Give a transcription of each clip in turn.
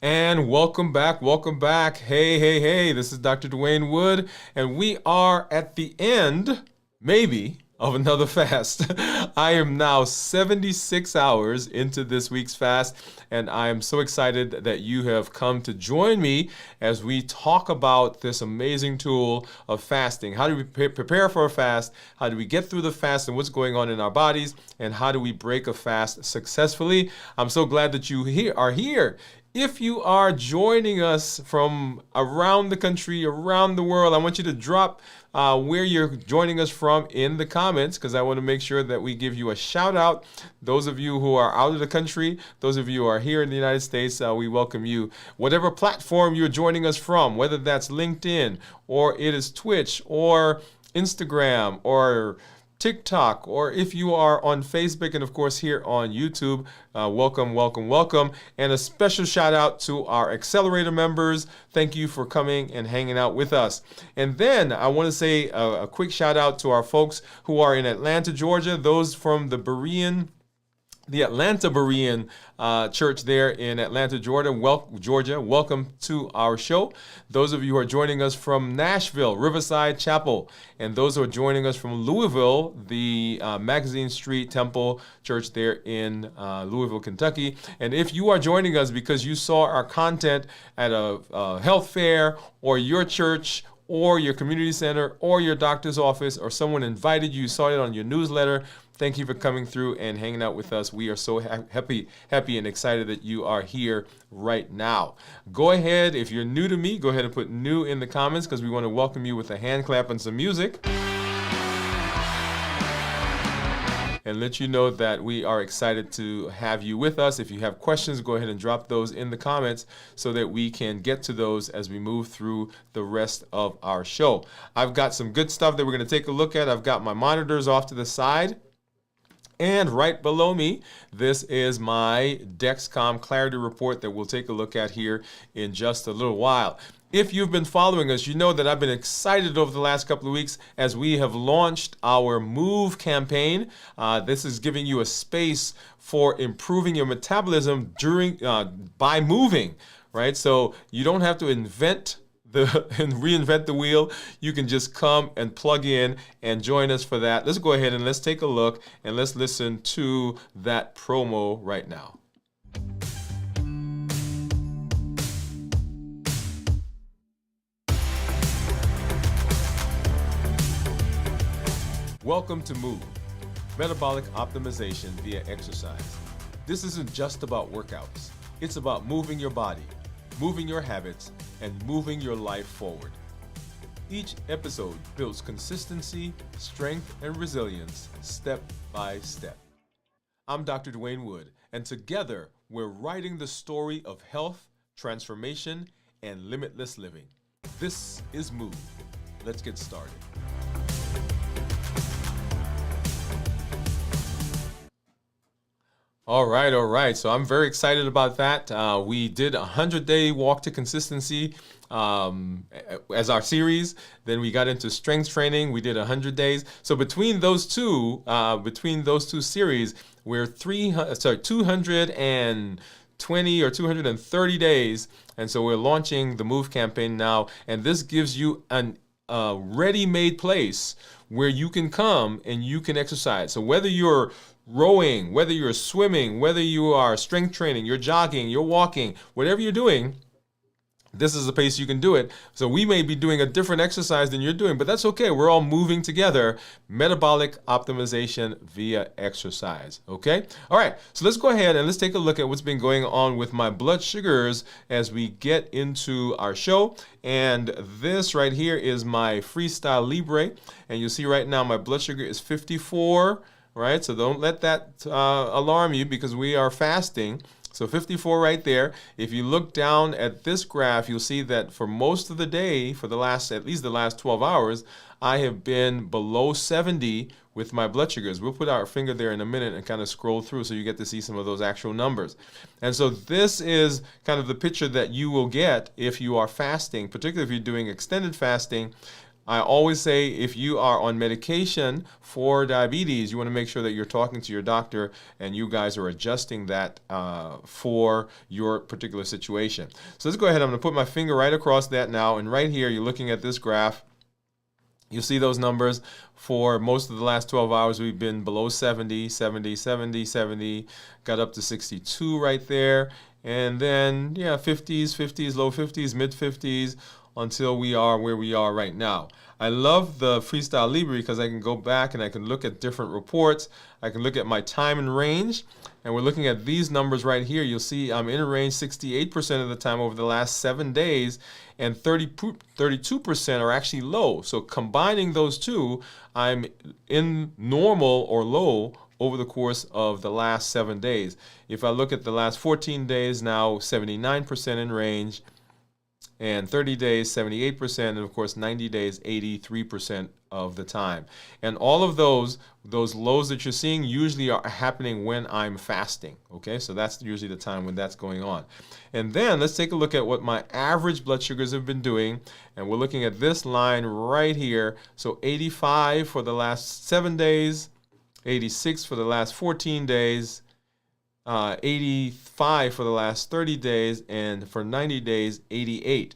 And welcome back, welcome back. Hey, hey, hey, this is Dr. Dwain Woode, and we are at the end, maybe, of another fast. I am now 76 hours into this week's fast, and I am so excited that you have come to join me as we talk about this amazing tool of fasting. How do we prepare for a fast? How do we get through the fast and what's going on in our bodies? And how do we break a fast successfully? I'm so glad that you are here. If you are joining us from around the country, around the world, I want you to drop where you're joining us from in the comments, because I want to make sure that we give you a shout out. Those of you who are out of the country, those of you who are here in the United States, we welcome you. Whatever platform you're joining us from, whether that's LinkedIn or it is Twitch or Instagram or TikTok, or if you are on Facebook and of course here on YouTube, welcome, welcome, welcome. And a special shout out to our Accelerator members. Thank you for coming and hanging out with us. And then I want to say a quick shout out to our folks who are in Atlanta, Georgia, those from the Atlanta Berean Church there in Atlanta, Georgia. Welcome to our show. Those of you who are joining us from Nashville, Riverside Chapel, and those who are joining us from Louisville, the Magazine Street Temple Church there in Louisville, Kentucky. And if you are joining us because you saw our content at a health fair or your church or your community center or your doctor's office, or someone invited you, saw it on your newsletter, thank you for coming through and hanging out with us. We are so happy and excited that you are here right now. Go ahead, if you're new to me, go ahead and put new in the comments, because we want to welcome you with a hand clap and some music. And let you know that we are excited to have you with us. If you have questions, go ahead and drop those in the comments so that we can get to those as we move through the rest of our show. I've got some good stuff that we're going to take a look at. I've got my monitors off to the side. And right below me, this is my Dexcom Clarity Report that we'll take a look at here in just a little while. If you've been following us, you know that I've been excited over the last couple of weeks as we have launched our MOVE campaign. This is giving you a space for improving your metabolism by moving, right? So you don't have to reinvent the wheel. You can just come and plug in and join us for that. Let's go ahead and let's take a look and let's listen to that promo right now. Welcome to MOVE, Metabolic Optimization via Exercise. This isn't just about workouts. It's about moving your body, moving your habits, and moving your life forward. Each episode builds consistency, strength, and resilience step by step. I'm Dr. Dwain Woode, and together we're writing the story of health, transformation, and limitless living. This is MOVE. Let's get started. All right. So I'm very excited about that. We did a 100-day walk to consistency as our series. Then we got into strength training. We did 100 days. So between those two series, we're 220 or 230 days. And so we're launching the MOVE campaign now. And this gives you a ready-made place where you can come and you can exercise. So whether you're rowing, whether you're swimming, whether you are strength training, you're jogging, you're walking, whatever you're doing, this is a place you can do it. So we may be doing a different exercise than you're doing, but that's okay. We're all moving together. Metabolic optimization via exercise. Okay? All right. So let's go ahead and let's take a look at what's been going on with my blood sugars as we get into our show. And this right here is my Freestyle Libre. And you'll see right now my blood sugar is 54. Right? So don't let that alarm you, because we are fasting. So 54 right there. If you look down at this graph, you'll see that for most of the day, for at least the last 12 hours, I have been below 70 with my blood sugars. We'll put our finger there in a minute and kind of scroll through so you get to see some of those actual numbers. And so this is kind of the picture that you will get if you are fasting, particularly if you're doing extended fasting. I always say if you are on medication for diabetes, you want to make sure that you're talking to your doctor and you guys are adjusting that for your particular situation. So let's go ahead. I'm going to put my finger right across that now. And right here, you're looking at this graph. You see those numbers. For most of the last 12 hours, we've been below 70, 70, 70, 70, got up to 62 right there. And then, yeah, 50s, 50s, low 50s, mid 50s, until we are where we are right now. I love the Freestyle Libre because I can go back and I can look at different reports. I can look at my time and range, and we're looking at these numbers right here. You'll see I'm in range 68% of the time over the last 7 days, and 32% are actually low. So combining those two, I'm in normal or low over the course of the last 7 days. If I look at the last 14 days now, 79% in range, and 30 days, 78%, and of course 90 days, 83% of the time. And all of those lows that you're seeing usually are happening when I'm fasting, okay? So that's usually the time when that's going on. And then let's take a look at what my average blood sugars have been doing, and we're looking at this line right here. So 85 for the last 7 days, 86 for the last 14 days, 85 for the last 30 days, and for 90 days, 88.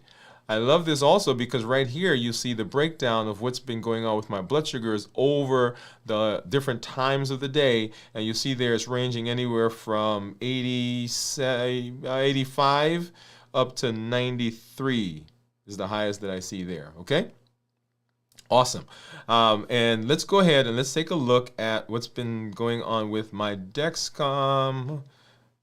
I love this also because right here you see the breakdown of what's been going on with my blood sugars over the different times of the day, and you see there it's ranging anywhere from 85 up to 93 is the highest that I see there, okay? Awesome. And let's go ahead and let's take a look at what's been going on with my Dexcom.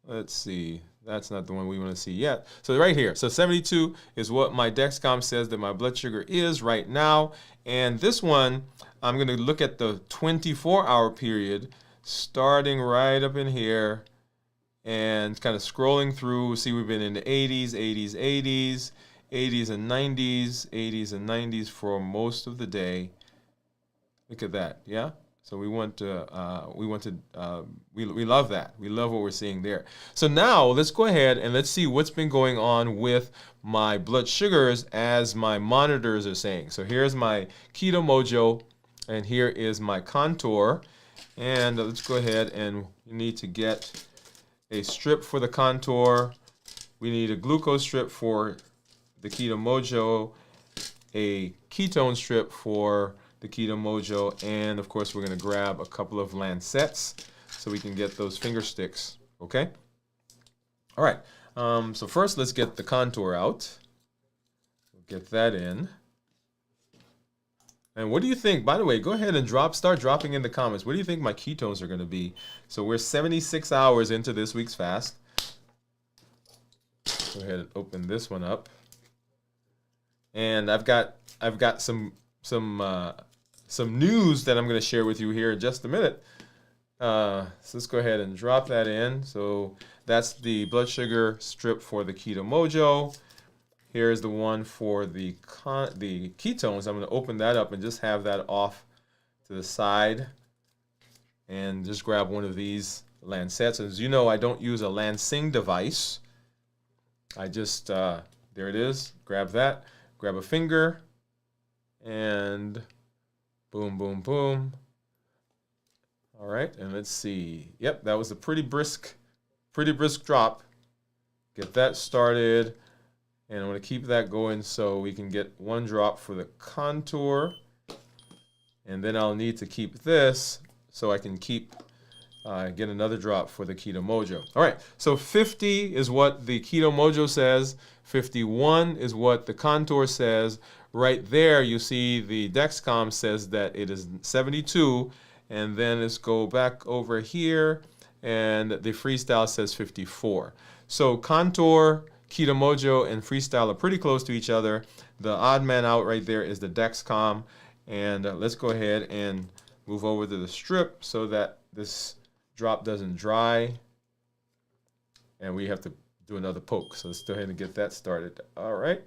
Let's see. That's not the one we want to see yet. So right here. So 72 is what my Dexcom says that my blood sugar is right now. And this one, I'm going to look at the 24-hour period, starting right up in here and kind of scrolling through. See, we've been in the 80s, 80s, 80s. 80s and 90s, 80s and 90s for most of the day. Look at that, yeah? So we love that. We love what we're seeing there. So now let's go ahead and let's see what's been going on with my blood sugars as my monitors are saying. So here's my Keto Mojo, and here is my Contour. And let's go ahead and you need to get a strip for the Contour. We need a glucose strip for the Keto Mojo, a ketone strip for the Keto Mojo, and of course we're going to grab a couple of lancets so we can get those finger sticks, okay? All right, so first let's get the Contour out. We'll get that in. And what do you think? By the way, go ahead and start dropping in the comments. What do you think my ketones are going to be? So we're 76 hours into this week's fast. Go ahead and open this one up. And I've got some news that I'm going to share with you here in just a minute. So let's go ahead and drop that in. So that's the blood sugar strip for the Keto Mojo. Here's the one for the ketones. I'm going to open that up and just have that off to the side, and just grab one of these lancets. As you know, I don't use a lancing device. I just there it is. Grab that. Grab a finger, and boom, boom, boom. All right, and let's see. Yep, that was a pretty brisk drop. Get that started, and I'm going to keep that going so we can get one drop for the Contour, and then I'll need to keep this so I can get another drop for the Keto Mojo. All right, so 50 is what the Keto Mojo says. 51 is what the Contour says. Right there, you see the Dexcom says that it is 72. And then let's go back over here, and the Freestyle says 54. So Contour, Keto Mojo, and Freestyle are pretty close to each other. The odd man out right there is the Dexcom. And let's go ahead and move over to the strip so that this drop doesn't dry. And we have to do another poke. So let's go ahead and get that started. All right.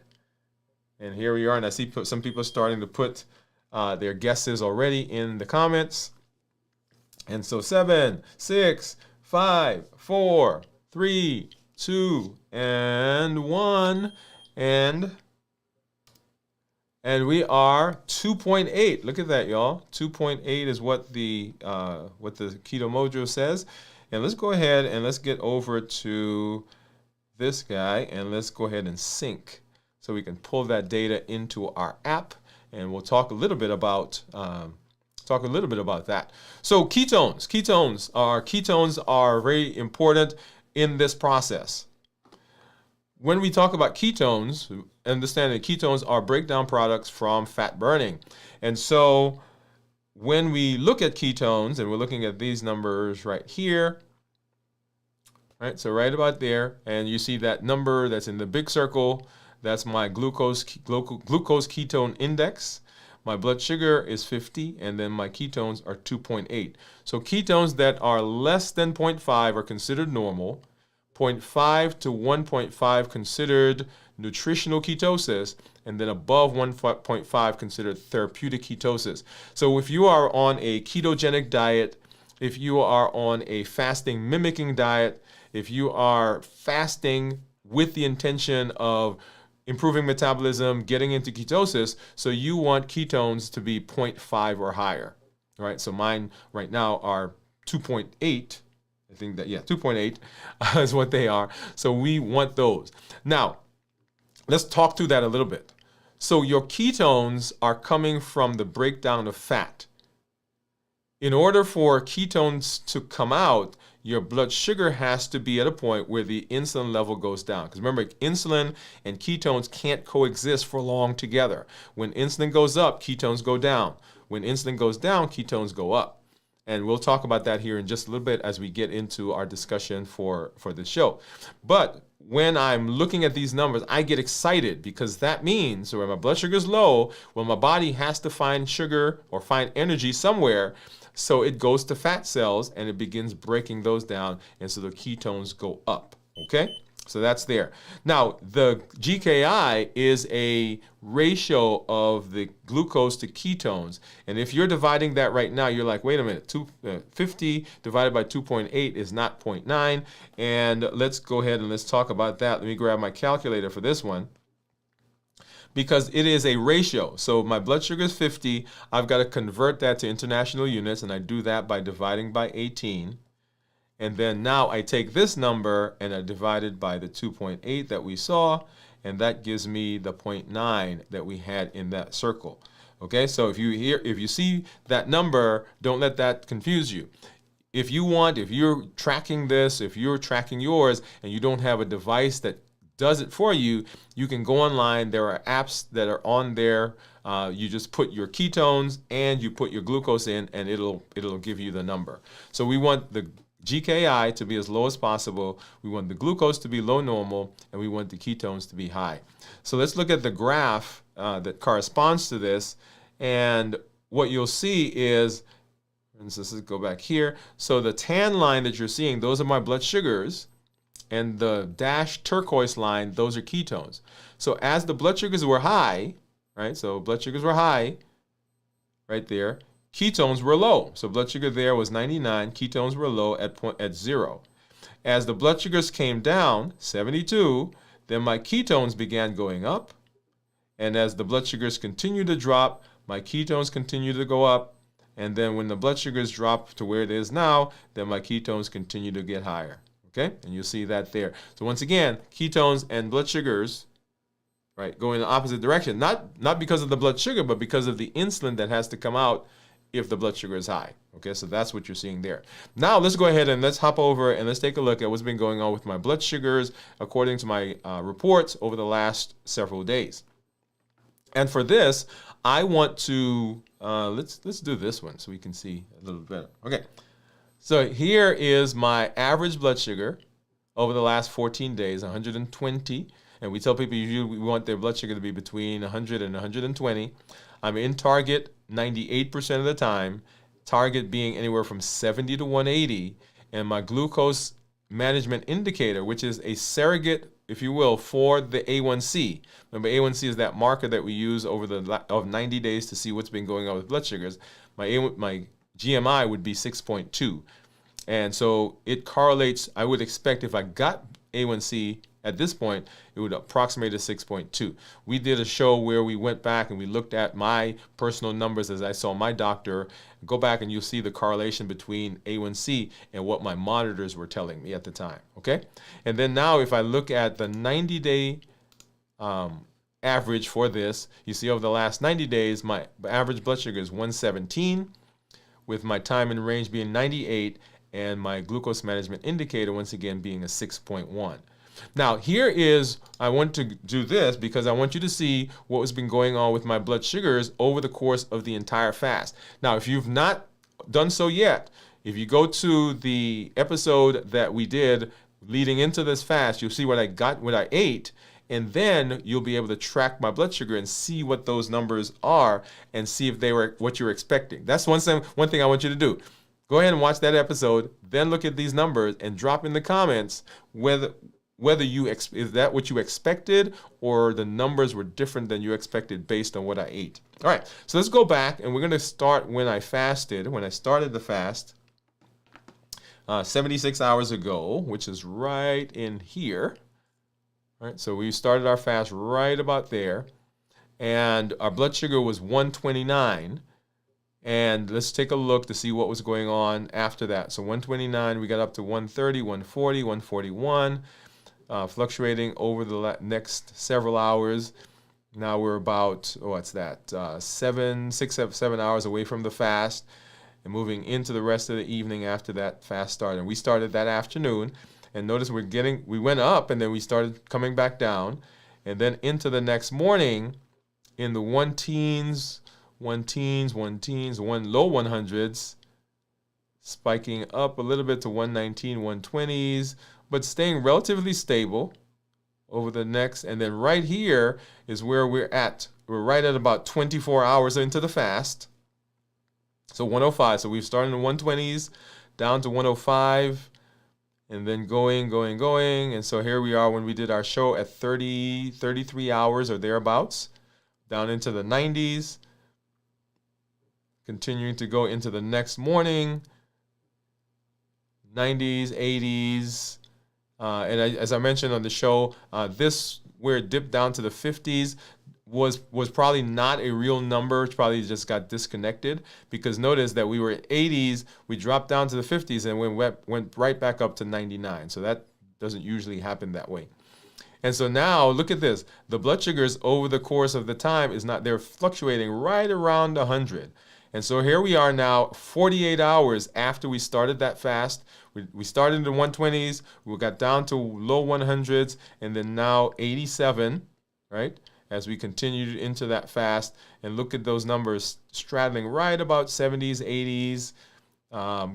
And here we are. And I see some people starting to put their guesses already in the comments. And so 7, 6, 5, 4, 3, 2, and 1. And And we are 2.8. Look at that, y'all. 2.8 is what the Keto Mojo says. And let's go ahead and let's get over to this guy and let's go ahead and sync so we can pull that data into our app, and we'll talk a little bit about that. So ketones are very important in this process. When we talk about ketones, understand that ketones are breakdown products from fat burning. And so when we look at ketones, and we're looking at these numbers right here, right? So right about there, and you see that number that's in the big circle, that's my glucose ketone index. My blood sugar is 50, and then my ketones are 2.8. So ketones that are less than 0.5 are considered normal. 0.5 to 1.5 considered nutritional ketosis, and then above 1.5 considered therapeutic ketosis. So if you are on a ketogenic diet, if you are on a fasting mimicking diet, if you are fasting with the intention of improving metabolism, getting into ketosis, so you want ketones to be 0.5 or higher, right? So mine right now are 2.8. I think that, yeah, 2.8 is what they are. So we want those. Now, let's talk through that a little bit. So your ketones are coming from the breakdown of fat. In order for ketones to come out, your blood sugar has to be at a point where the insulin level goes down. Because remember, insulin and ketones can't coexist for long together. When insulin goes up, ketones go down. When insulin goes down, ketones go up. And we'll talk about that here in just a little bit as we get into our discussion for this show. But when I'm looking at these numbers, I get excited because that means when my blood sugar is low, well, my body has to find sugar or find energy somewhere. So it goes to fat cells and it begins breaking those down. And so the ketones go up. Okay? So that's there. Now, the GKI is a ratio of the glucose to ketones. And if you're dividing that right now, you're like, wait a minute, 50 divided by 2.8 is not 0.9. And let's go ahead and let's talk about that. Let me grab my calculator for this one, because it is a ratio. So my blood sugar is 50. I've got to convert that to international units, and I do that by dividing by 18. And then now I take this number and I divide it by the 2.8 that we saw, and that gives me the 0.9 that we had in that circle. Okay, so if you see that number, don't let that confuse you. If you're tracking this, if you're tracking yours, and you don't have a device that does it for you, you can go online. There are apps that are on there. You just put your ketones and you put your glucose in, and it'll give you the number. So we want the GKI to be as low as possible. We want the glucose to be low normal, and we want the ketones to be high. So let's look at the graph that corresponds to this. And what you'll see is, let's go back here. So the tan line that you're seeing, those are my blood sugars. And the dashed turquoise line, those are ketones. So as the blood sugars were high, right? So blood sugars were high right there. Ketones were low. So blood sugar there was 99. Ketones were low at 0. As the blood sugars came down, 72, then my ketones began going up. And as the blood sugars continued to drop, my ketones continued to go up. And then when the blood sugars drop to where it is now, then my ketones continue to get higher. Okay? And you'll see that there. So once again, ketones and blood sugars, right, go in the opposite direction. Not because of the blood sugar, but because of the insulin that has to come out if the blood sugar is high. Okay, so that's what you're seeing there. Now let's go ahead and let's hop over and let's take a look at what's been going on with my blood sugars according to my reports over the last several days. And for this, I want to let's do this one so we can see a little better. Okay, so here is my average blood sugar over the last 14 days, 120. And we tell people usually we want their blood sugar to be between 100 and 120. I'm in target 98% of the time, target being anywhere from 70 to 180, and my glucose management indicator, which is a surrogate, if you will, for the A1C. Remember, A1C is that marker that we use over of 90 days to see what's been going on with blood sugars. My GMI would be 6.2. And so it correlates. I would expect if I got A1C at this point, it would approximate a 6.2. We did a show where we went back and we looked at my personal numbers as I saw my doctor. Go back and you'll see the correlation between A1C and what my monitors were telling me at the time, okay? And then now if I look at the 90-day average for this, you see over the last 90 days, my average blood sugar is 117, with my time in range being 98, and my glucose management indicator once again being a 6.1. Now here is, I want to do this because I want you to see what has been going on with my blood sugars over the course of the entire fast. Now if you've not done so yet, if you go to the episode that we did leading into this fast, you'll see what I ate, and then you'll be able to track my blood sugar and see what those numbers are and see if they were what you're expecting. That's one thing I want you to do. Go ahead and watch that episode, then look at these numbers and drop in the comments whether is that what you expected or the numbers were different than you expected based on what I ate. All right, so let's go back and we're going to start when I started the fast 76 hours ago, which is right in here. All right, so we started our fast right about there, and our blood sugar was 129. And let's take a look to see what was going on after that. So 129, we got up to 130, 140, 141, fluctuating over the next several hours. Now we're about, 7 hours away from the fast and moving into the rest of the evening after that fast started. And we started that afternoon. And notice we went up and then we started coming back down. And then into the next morning in the one low 100s, spiking up a little bit to 119, 120s, but staying relatively stable over the next. And then right here is where we're at. We're right at about 24 hours into the fast. So 105. So we've started in the 120s down to 105. And then going. And so here we are when we did our show at 33 hours or thereabouts, down into the 90s, continuing to go into the next morning, 90s, 80s. As I mentioned on the show, this, where it dipped down to the 50s, was probably not a real number. It probably just got disconnected, because notice that we were at 80s, we dropped down to the 50s, and went right back up to 99. So that doesn't usually happen that way. And so now look at this. The blood sugars over the course of the time they're fluctuating right around 100. And so here we are now 48 hours after we started that fast. We started in the 120s, we got down to low 100s, and then now 87, right? As we continued into that fast, and look at those numbers straddling right about 70s, 80s,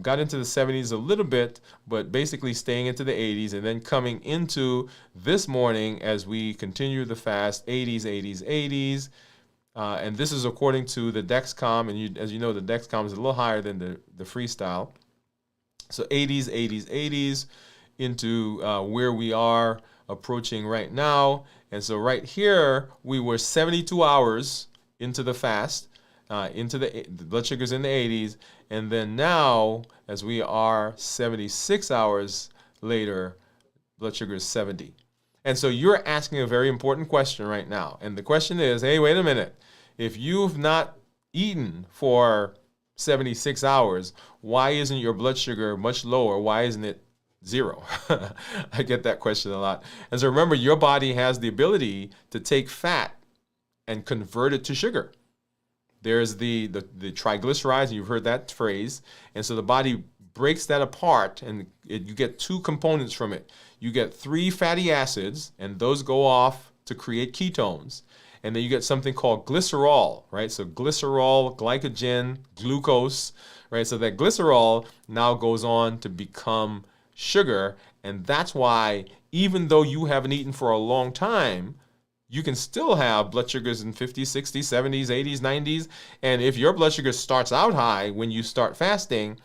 got into the 70s a little bit, but basically staying into the 80s, and then coming into this morning as we continue the fast, 80s, 80s, 80s. And this is according to the Dexcom, and as you know, the Dexcom is a little higher than the Freestyle. So 80s, 80s, 80s into where we are approaching right now. And so right here, we were 72 hours into the fast, into the blood sugars in the 80s. And then now, as we are 76 hours later, blood sugar is 70. And so you're asking a very important question right now. And the question is, hey, wait a minute. If you've not eaten for 76 hours, why isn't your blood sugar much lower? Why isn't it zero? I get that question a lot. And so remember, your body has the ability to take fat and convert it to sugar. There's the triglycerides, and you've heard that phrase. And so the body breaks that apart, and you get two components from it. You get 3 fatty acids, and those go off to create ketones. And then you get something called glycerol, right? So glycerol, glycogen, glucose, right? So that glycerol now goes on to become sugar. And that's why, even though you haven't eaten for a long time, you can still have blood sugars in 50s, 60s, 70s, 80s, 90s. And if your blood sugar starts out high when you start fasting,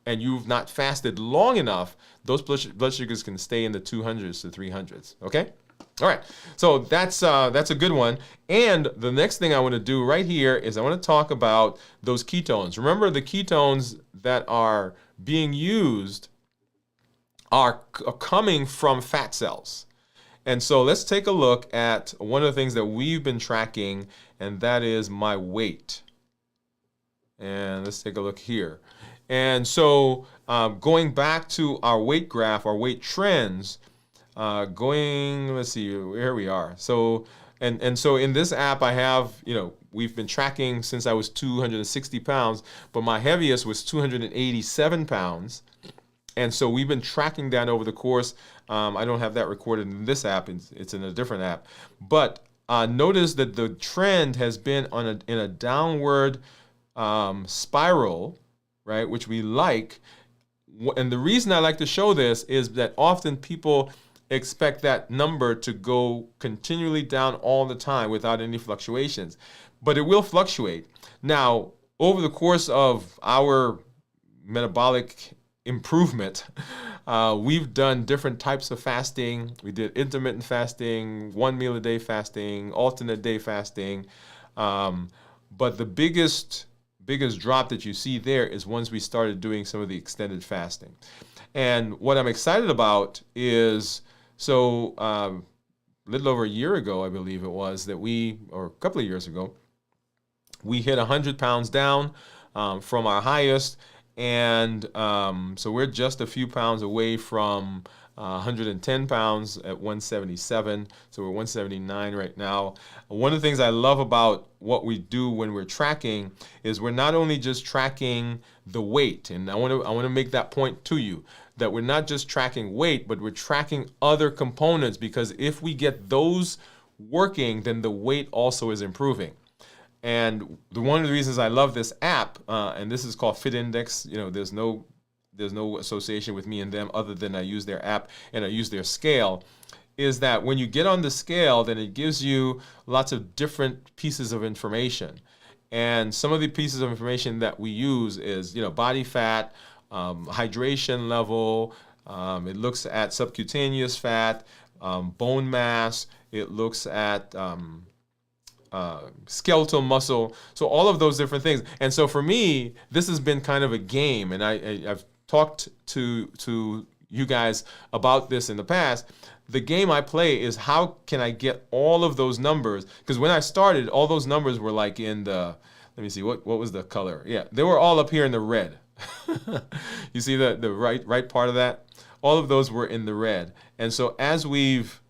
and you've not fasted long enough, those blood sugars can stay in the 200s to 300s, okay? All right, so that's a good one. And the next thing I want to do right here is I want to talk about those ketones. Remember, the ketones that are being used are coming from fat cells. And so let's take a look at one of the things that we've been tracking, and that is my weight. And let's take a look here. And so going back to our weight graph, our weight trends, let's see, here we are. So, and so in this app I have, we've been tracking since I was 260 pounds, but my heaviest was 287 pounds. And so we've been tracking that over the course. I don't have that recorded in this app. It's in a different app. But notice that the trend has been in a downward spiral, right, which we like. And the reason I like to show this is that often people expect that number to go continually down all the time without any fluctuations. But it will fluctuate. Now, over the course of our metabolic improvement, we've done different types of fasting. We did intermittent fasting, 1 meal a day fasting, alternate day fasting. But the biggest drop that you see there is once we started doing some of the extended fasting. And what I'm excited about is, so a little over a year ago, I believe it was, or a couple of years ago, we hit 100 pounds down from our highest. And so we're just a few pounds away from 110 pounds at 177. So we're 179 right now. One of the things I love about what we do when we're tracking is we're not only just tracking the weight, and I want to make that point to you, that we're not just tracking weight, but we're tracking other components, because if we get those working, then the weight also is improving. And one of the reasons I love this app, and this is called Fit Index, there's no association with me and them other than I use their app and I use their scale, is that when you get on the scale, then it gives you lots of different pieces of information. And some of the pieces of information that we use is, body fat, hydration level, it looks at subcutaneous fat, bone mass, it looks at skeletal muscle, so all of those different things. And so for me, this has been kind of a game, and I've talked to you guys about this in the past. The game I play is how can I get all of those numbers, because when I started, all those numbers were like in the, let me see, what was the color? Yeah, they were all up here in the red. You see the right part of that? All of those were in the red. And so as we've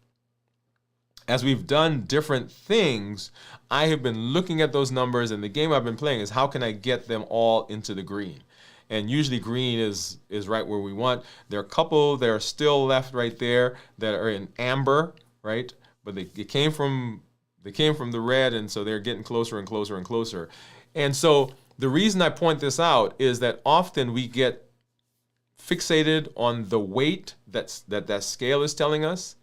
done different things, I have been looking at those numbers, and the game I've been playing is how can I get them all into the green? And usually green is right where we want. There are a couple that are still left right there that are in amber, right? But they came from the red, and so they're getting closer and closer and closer. And so the reason I point this out is that often we get fixated on the weight that scale is telling us.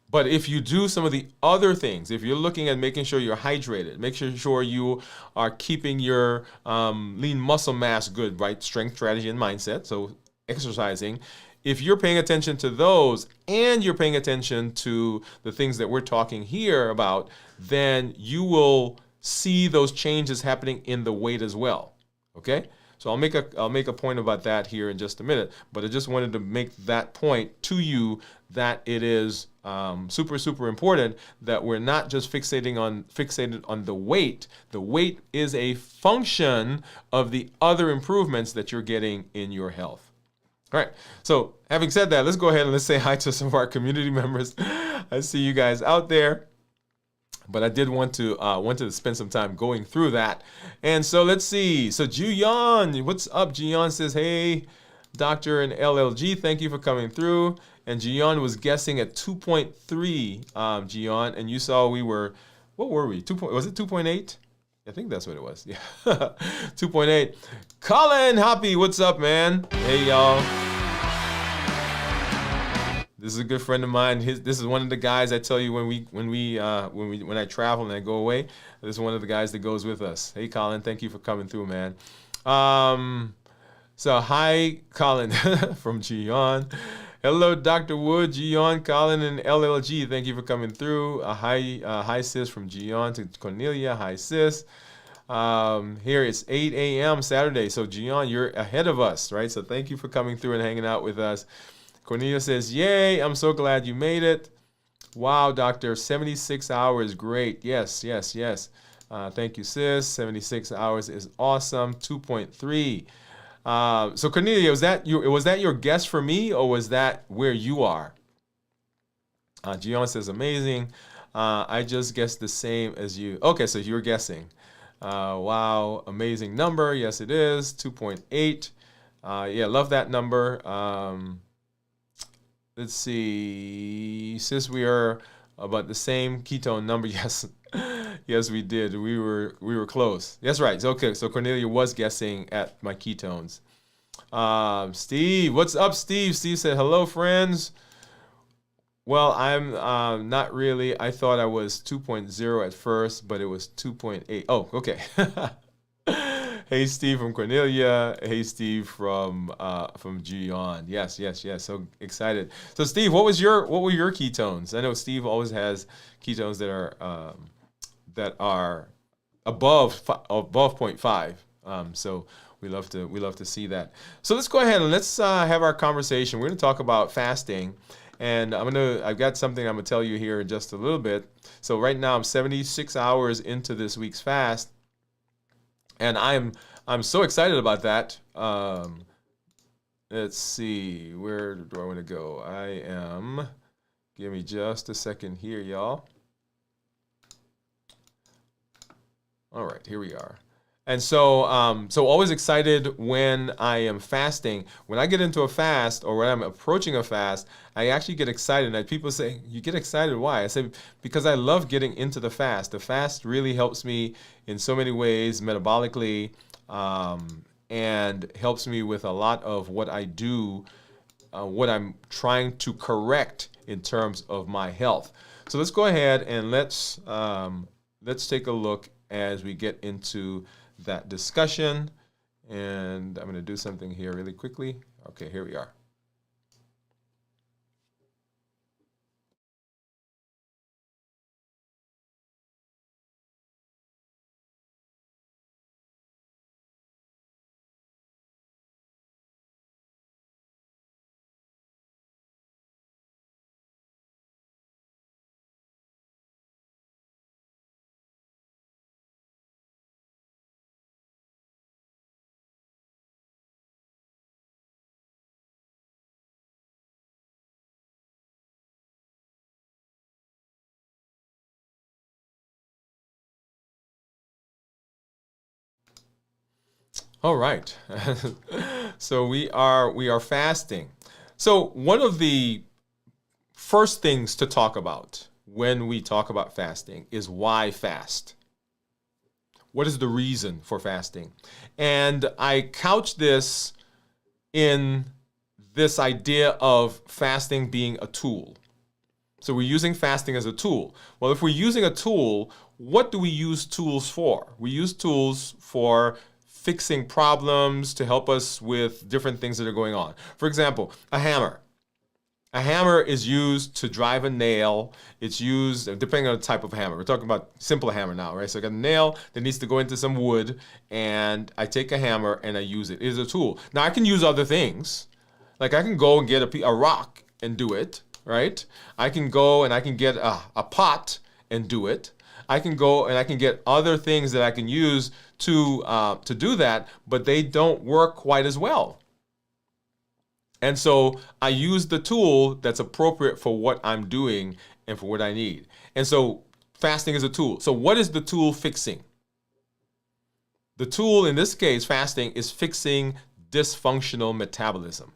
But if you do some of the other things, if you're looking at making sure you're hydrated, making sure you are keeping your lean muscle mass good, right? Strength, strategy, and mindset. So exercising. If you're paying attention to those and you're paying attention to the things that we're talking here about, then you will see those changes happening in the weight as well. Okay? So I'll make a point about that here in just a minute, but I just wanted to make that point to you that it is super, super important that we're not just fixated on the weight. The weight is a function of the other improvements that you're getting in your health. All right, so having said that, let's go ahead and let's say hi to some of our community members. I see you guys out there. But I did want to spend some time going through that. And so let's see. So Jiyon, what's up? Jiyon says, hey, Doctor and LLG, thank you for coming through. And Jiyon was guessing at 2.3, Jiyon. And you saw we were, what were we? Was it 2.8? I think that's what it was. Yeah, 2.8. Colin Hoppy, what's up, man? Hey, y'all. This is a good friend of mine. This is one of the guys I tell you when I travel and I go away. This is one of the guys that goes with us. Hey, Colin, thank you for coming through, man. So hi, Colin from Jiyon. Hello, Dr. Woode, Jiyon, Colin, and LLG. Thank you for coming through. Hi, sis from Jiyon to Cornelia. Hi, sis. Here it's 8 a.m. Saturday. So Jiyon, you're ahead of us, right? So thank you for coming through and hanging out with us. Cornelia says, yay, I'm so glad you made it. Wow, doctor, 76 hours, great. Yes, yes, yes. Thank you, sis. 76 hours is awesome. 2.3. So Cornelia, was that your guess for me, or was that where you are? Gion says amazing. I just guessed the same as you. Okay, so you're guessing. Wow, amazing number. Yes, it is 2.8. Yeah, love that number. Let's see. Since we are about the same ketone number, yes, yes, we did. We were close. That's right. Okay, so Cornelia was guessing at my ketones. Steve, what's up, Steve? Steve said, "Hello, friends." Well, I'm not really. I thought I was 2.0 at first, but it was 2.8. Oh, okay. Hey, Steve from Cornelia. Hey, Steve from Gion. Yes, yes, yes. So excited. So, Steve, what were your ketones? I know Steve always has ketones that are above 0.5. So we love to see that. So let's go ahead and let's have our conversation. We're going to talk about fasting. And I've got something I'm gonna tell you here in just a little bit. So right now I'm 76 hours into this week's fast, and I'm so excited about that. Let's see, where do I want to go? Give me just a second here, y'all. All right, here we are. And so always excited when I am fasting. When I get into a fast or when I'm approaching a fast, I actually get excited. And people say, "You get excited? Why?" I say, because I love getting into the fast. The fast really helps me in so many ways metabolically, and helps me with a lot of what I do, what I'm trying to correct in terms of my health. So let's go ahead and let's take a look as we get into that discussion. And I'm going to do something here really quickly. Okay, here we are. All right. So we are fasting. So one of the first things to talk about when we talk about fasting is why fast. What is the reason for fasting? And I couch this in this idea of fasting being a tool. So we're using fasting as a tool. Well, if we're using a tool, what do we use tools for? We use tools for fixing problems, to help us with different things that are going on. For example, a hammer. A hammer is used to drive a nail. It's used, depending on the type of hammer. We're talking about simple hammer now, right? So I got a nail that needs to go into some wood, and I take a hammer and I use it. It is a tool. Now I can use other things. Like I can go and get a rock and do it, right? I can go and I can get a pot and do it. I can go and I can get other things that I can use to do that, but they don't work quite as well. And so I use the tool that's appropriate for what I'm doing and for what I need. And so fasting is a tool. So what is the tool fixing? The tool in this case, fasting, is fixing dysfunctional metabolism.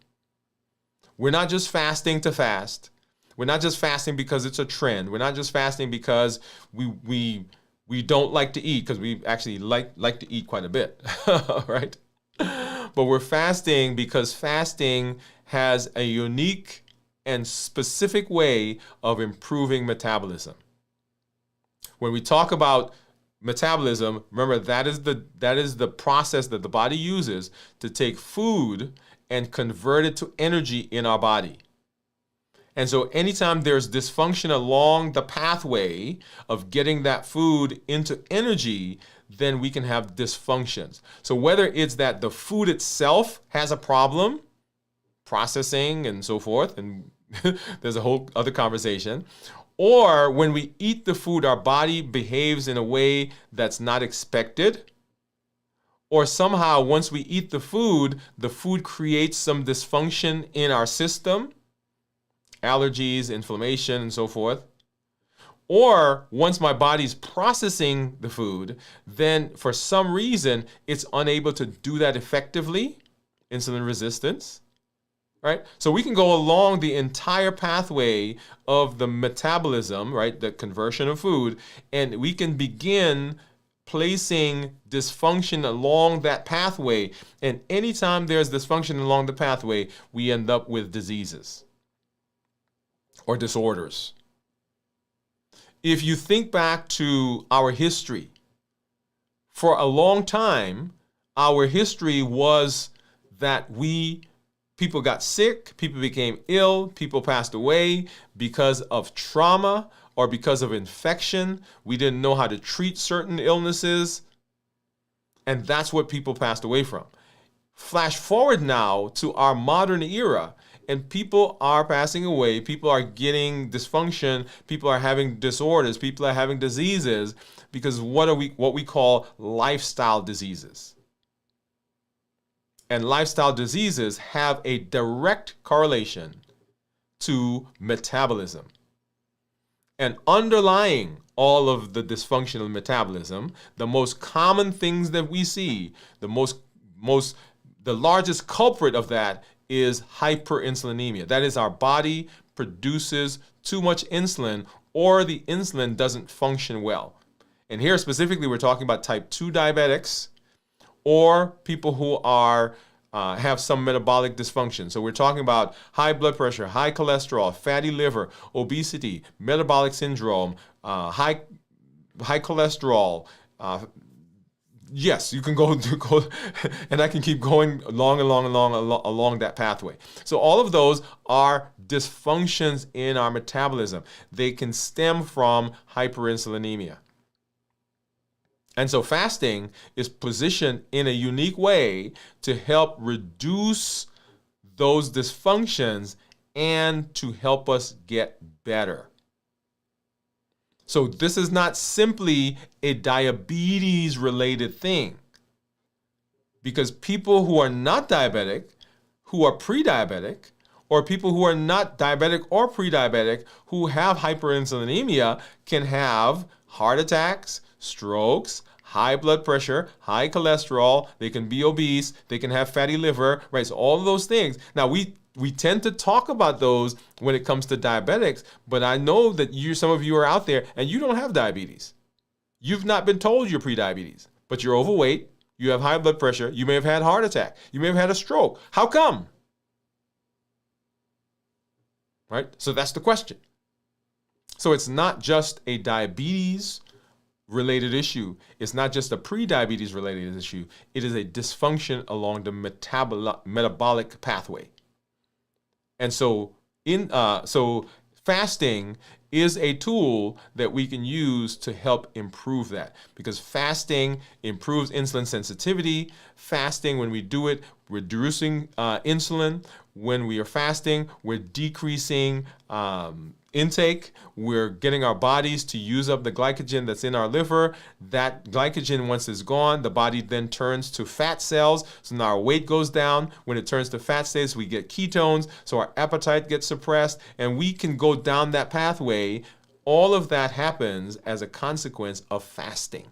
We're not just fasting to fast. We're not just fasting because it's a trend. We're not just fasting because we don't like to eat, because we actually like to eat quite a bit, right? But we're fasting because fasting has a unique and specific way of improving metabolism. When we talk about metabolism, remember that is the process that the body uses to take food and convert it to energy in our body. And so anytime there's dysfunction along the pathway of getting that food into energy, then we can have dysfunctions. So whether it's that the food itself has a problem, processing and so forth, and there's a whole other conversation, Or when we eat the food, our body behaves in a way that's not expected. Or somehow, once we eat the food creates some dysfunction in our system, allergies, inflammation, and so forth. Or once my body's processing the food, then for some reason, it's unable to do that effectively, insulin resistance, right? So we can go along the entire pathway of the metabolism, right, the conversion of food, and we can begin placing dysfunction along that pathway. And anytime there's dysfunction along the pathway, we end up with diseases or disorders. If you think back to our history, for a long time, our history was that people got sick, people became ill, people passed away because of trauma or because of infection. We didn't know how to treat certain illnesses, and that's what people passed away from. Flash forward now to our modern era, and people are passing away, people are getting dysfunction, people are having disorders, people are having diseases because what we call lifestyle diseases. And lifestyle diseases have a direct correlation to metabolism. And underlying all of the dysfunctional metabolism, the most common things that we see, the largest culprit of that is hyperinsulinemia. That is, our body produces too much insulin, or the insulin doesn't function well. And here specifically, we're talking about type 2 diabetics or people who are have some metabolic dysfunction. So we're talking about high blood pressure, high cholesterol, fatty liver, obesity, metabolic syndrome, high cholesterol. Yes, you can go, and I can keep going along that pathway. So all of those are dysfunctions in our metabolism. They can stem from hyperinsulinemia. And so fasting is positioned in a unique way to help reduce those dysfunctions and to help us get better. So this is not simply a diabetes-related thing, because people who are not diabetic, who are pre-diabetic, or people who are not diabetic or pre-diabetic who have hyperinsulinemia can have heart attacks, strokes, high blood pressure, high cholesterol, they can be obese, they can have fatty liver, right? So all of those things. Now we tend to talk about those when it comes to diabetics, but I know that some of you are out there and you don't have diabetes. You've not been told you're pre-diabetes, but you're overweight, you have high blood pressure, you may have had a heart attack, you may have had a stroke. How come? Right? So that's the question. So it's not just a diabetes related issue. It's not just a pre-diabetes related issue. It is a dysfunction along the metabolic pathway. And so fasting is a tool that we can use to help improve that, because fasting improves insulin sensitivity. Fasting, when we do it, we're reducing insulin. When we are fasting, we're decreasing intake. We're getting our bodies to use up the glycogen that's in our liver. That glycogen, once it's gone, the body then turns to fat cells. So now our weight goes down. When it turns to fat cells, we get ketones. So our appetite gets suppressed, and we can go down that pathway. All of that happens as a consequence of fasting.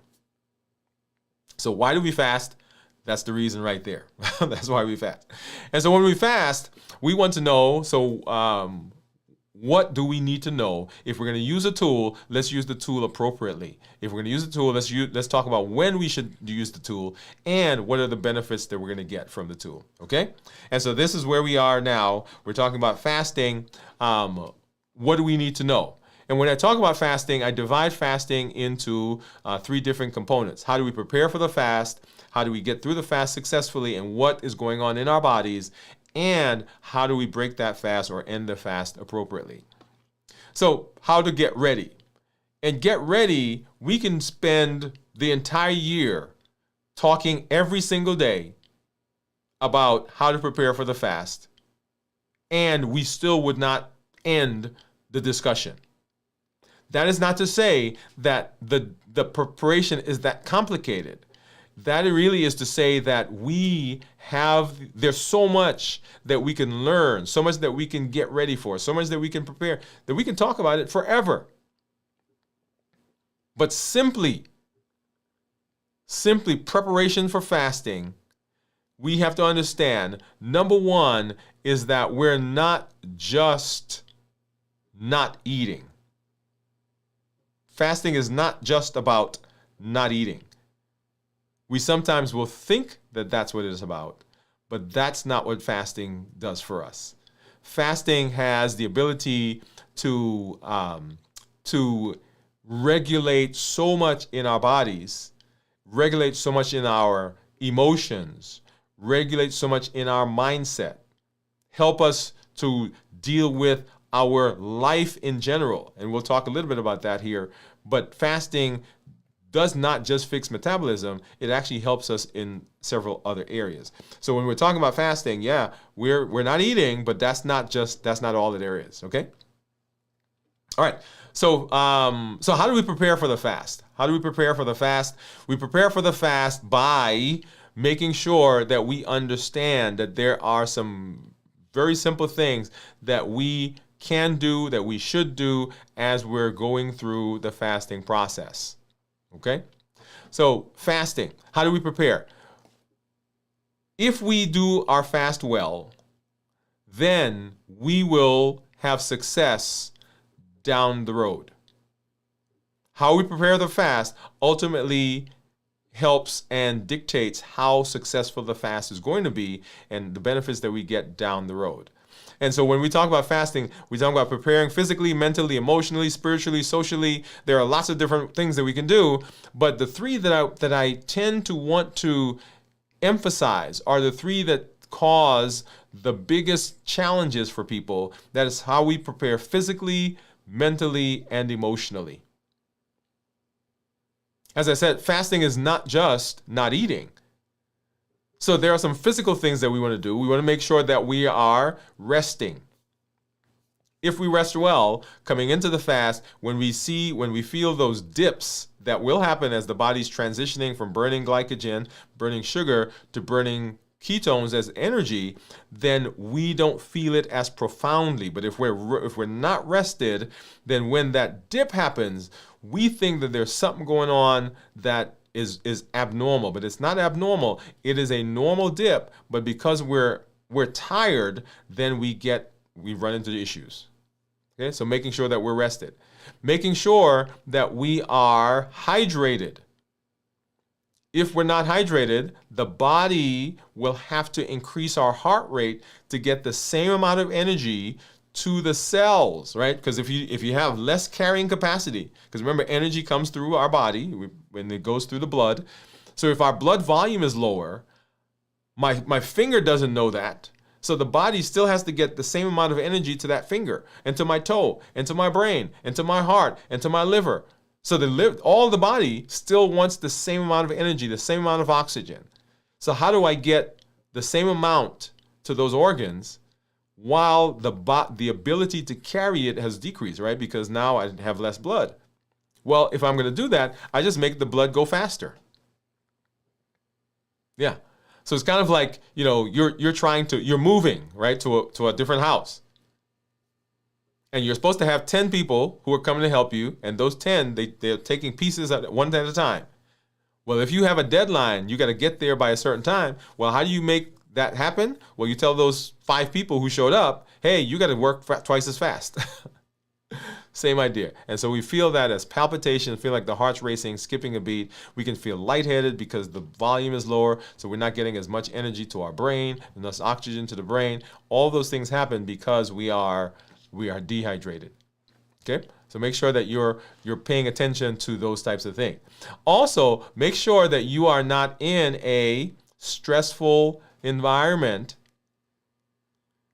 So why do we fast? That's the reason right there. That's why we fast. And so when we fast, we want to know, what do we need to know? If we're going to use a tool, let's use the tool appropriately. If we're going to use a tool, let's talk about when we should use the tool and what are the benefits that we're going to get from the tool, okay? And so this is where we are now. We're talking about fasting. What do we need to know? And when I talk about fasting, I divide fasting into 3 different components. How do we prepare for the fast? How do we get through the fast successfully? And what is going on in our bodies? And how do we break that fast or end the fast appropriately? So how to get ready. And get ready, we can spend the entire year talking every single day about how to prepare for the fast, and we still would not end the discussion. That is not to say that the preparation is that complicated. That really is to say that there's so much that we can learn, so much that we can get ready for, so much that we can prepare, that we can talk about it forever. But simply preparation for fasting, we have to understand, number one is that we're not just not eating. Fasting is not just about not eating. We sometimes will think that that's what it is about, but that's not what fasting does for us. Fasting has the ability to regulate so much in our bodies, regulate so much in our emotions, regulate so much in our mindset, help us to deal with our life in general. And we'll talk a little bit about that here. But fasting does not just fix metabolism, it actually helps us in several other areas. So when we're talking about fasting, yeah, we're not eating, but that's not all that there is, okay? All right. So how do we prepare for the fast? How do we prepare for the fast? We prepare for the fast by making sure that we understand that there are some very simple things that we can do, that we should do as we're going through the fasting process. Okay? So fasting, how do we prepare? If we do our fast well, then we will have success down the road. How we prepare the fast ultimately helps and dictates how successful the fast is going to be and the benefits that we get down the road. And so when we talk about fasting, we talk about preparing physically, mentally, emotionally, spiritually, socially. There are lots of different things that we can do, but the three that I tend to want to emphasize are the three that cause the biggest challenges for people. That is how we prepare physically, mentally, and emotionally. As I said, fasting is not just not eating. So there are some physical things that we want to do. We want to make sure that we are resting. If we rest well, coming into the fast, when we feel those dips that will happen as the body's transitioning from burning glycogen, burning sugar, to burning ketones as energy, then we don't feel it as profoundly. But if we're not rested, then when that dip happens, we think that there's something going on that is abnormal, but it's not abnormal. It is a normal dip, but because we're tired, then we run into issues. Okay, so making sure that we're rested, making sure that we are hydrated. If we're not hydrated, the body will have to increase our heart rate to get the same amount of energy to the cells, right? Because if you have less carrying capacity, because remember, energy comes through our body when it goes through the blood. So if our blood volume is lower, my finger doesn't know that. So the body still has to get the same amount of energy to that finger, and to my toe, and to my brain, and to my heart, and to my liver. So all the body still wants the same amount of energy, the same amount of oxygen. So how do I get the same amount to those organs while the ability to carry it has decreased, right? Because now I have less blood. Well, if I'm going to do that, I just make the blood go faster. Yeah. So it's kind of like, you're moving, right, to a different house. And you're supposed to have 10 people who are coming to help you, and those 10, they're taking pieces one at a time. Well, if you have a deadline, you got to get there by a certain time. Well, how do you make that happen? Well, you tell those 5 people who showed up, hey, you got to work twice as fast. Same idea. And so we feel that as palpitation, feel like the heart's racing, skipping a beat. We can feel lightheaded because the volume is lower, so we're not getting as much energy to our brain, and thus oxygen to the brain. All those things happen because we are dehydrated. Okay? So make sure that you're paying attention to those types of things. Also, make sure that you are not in a stressful environment,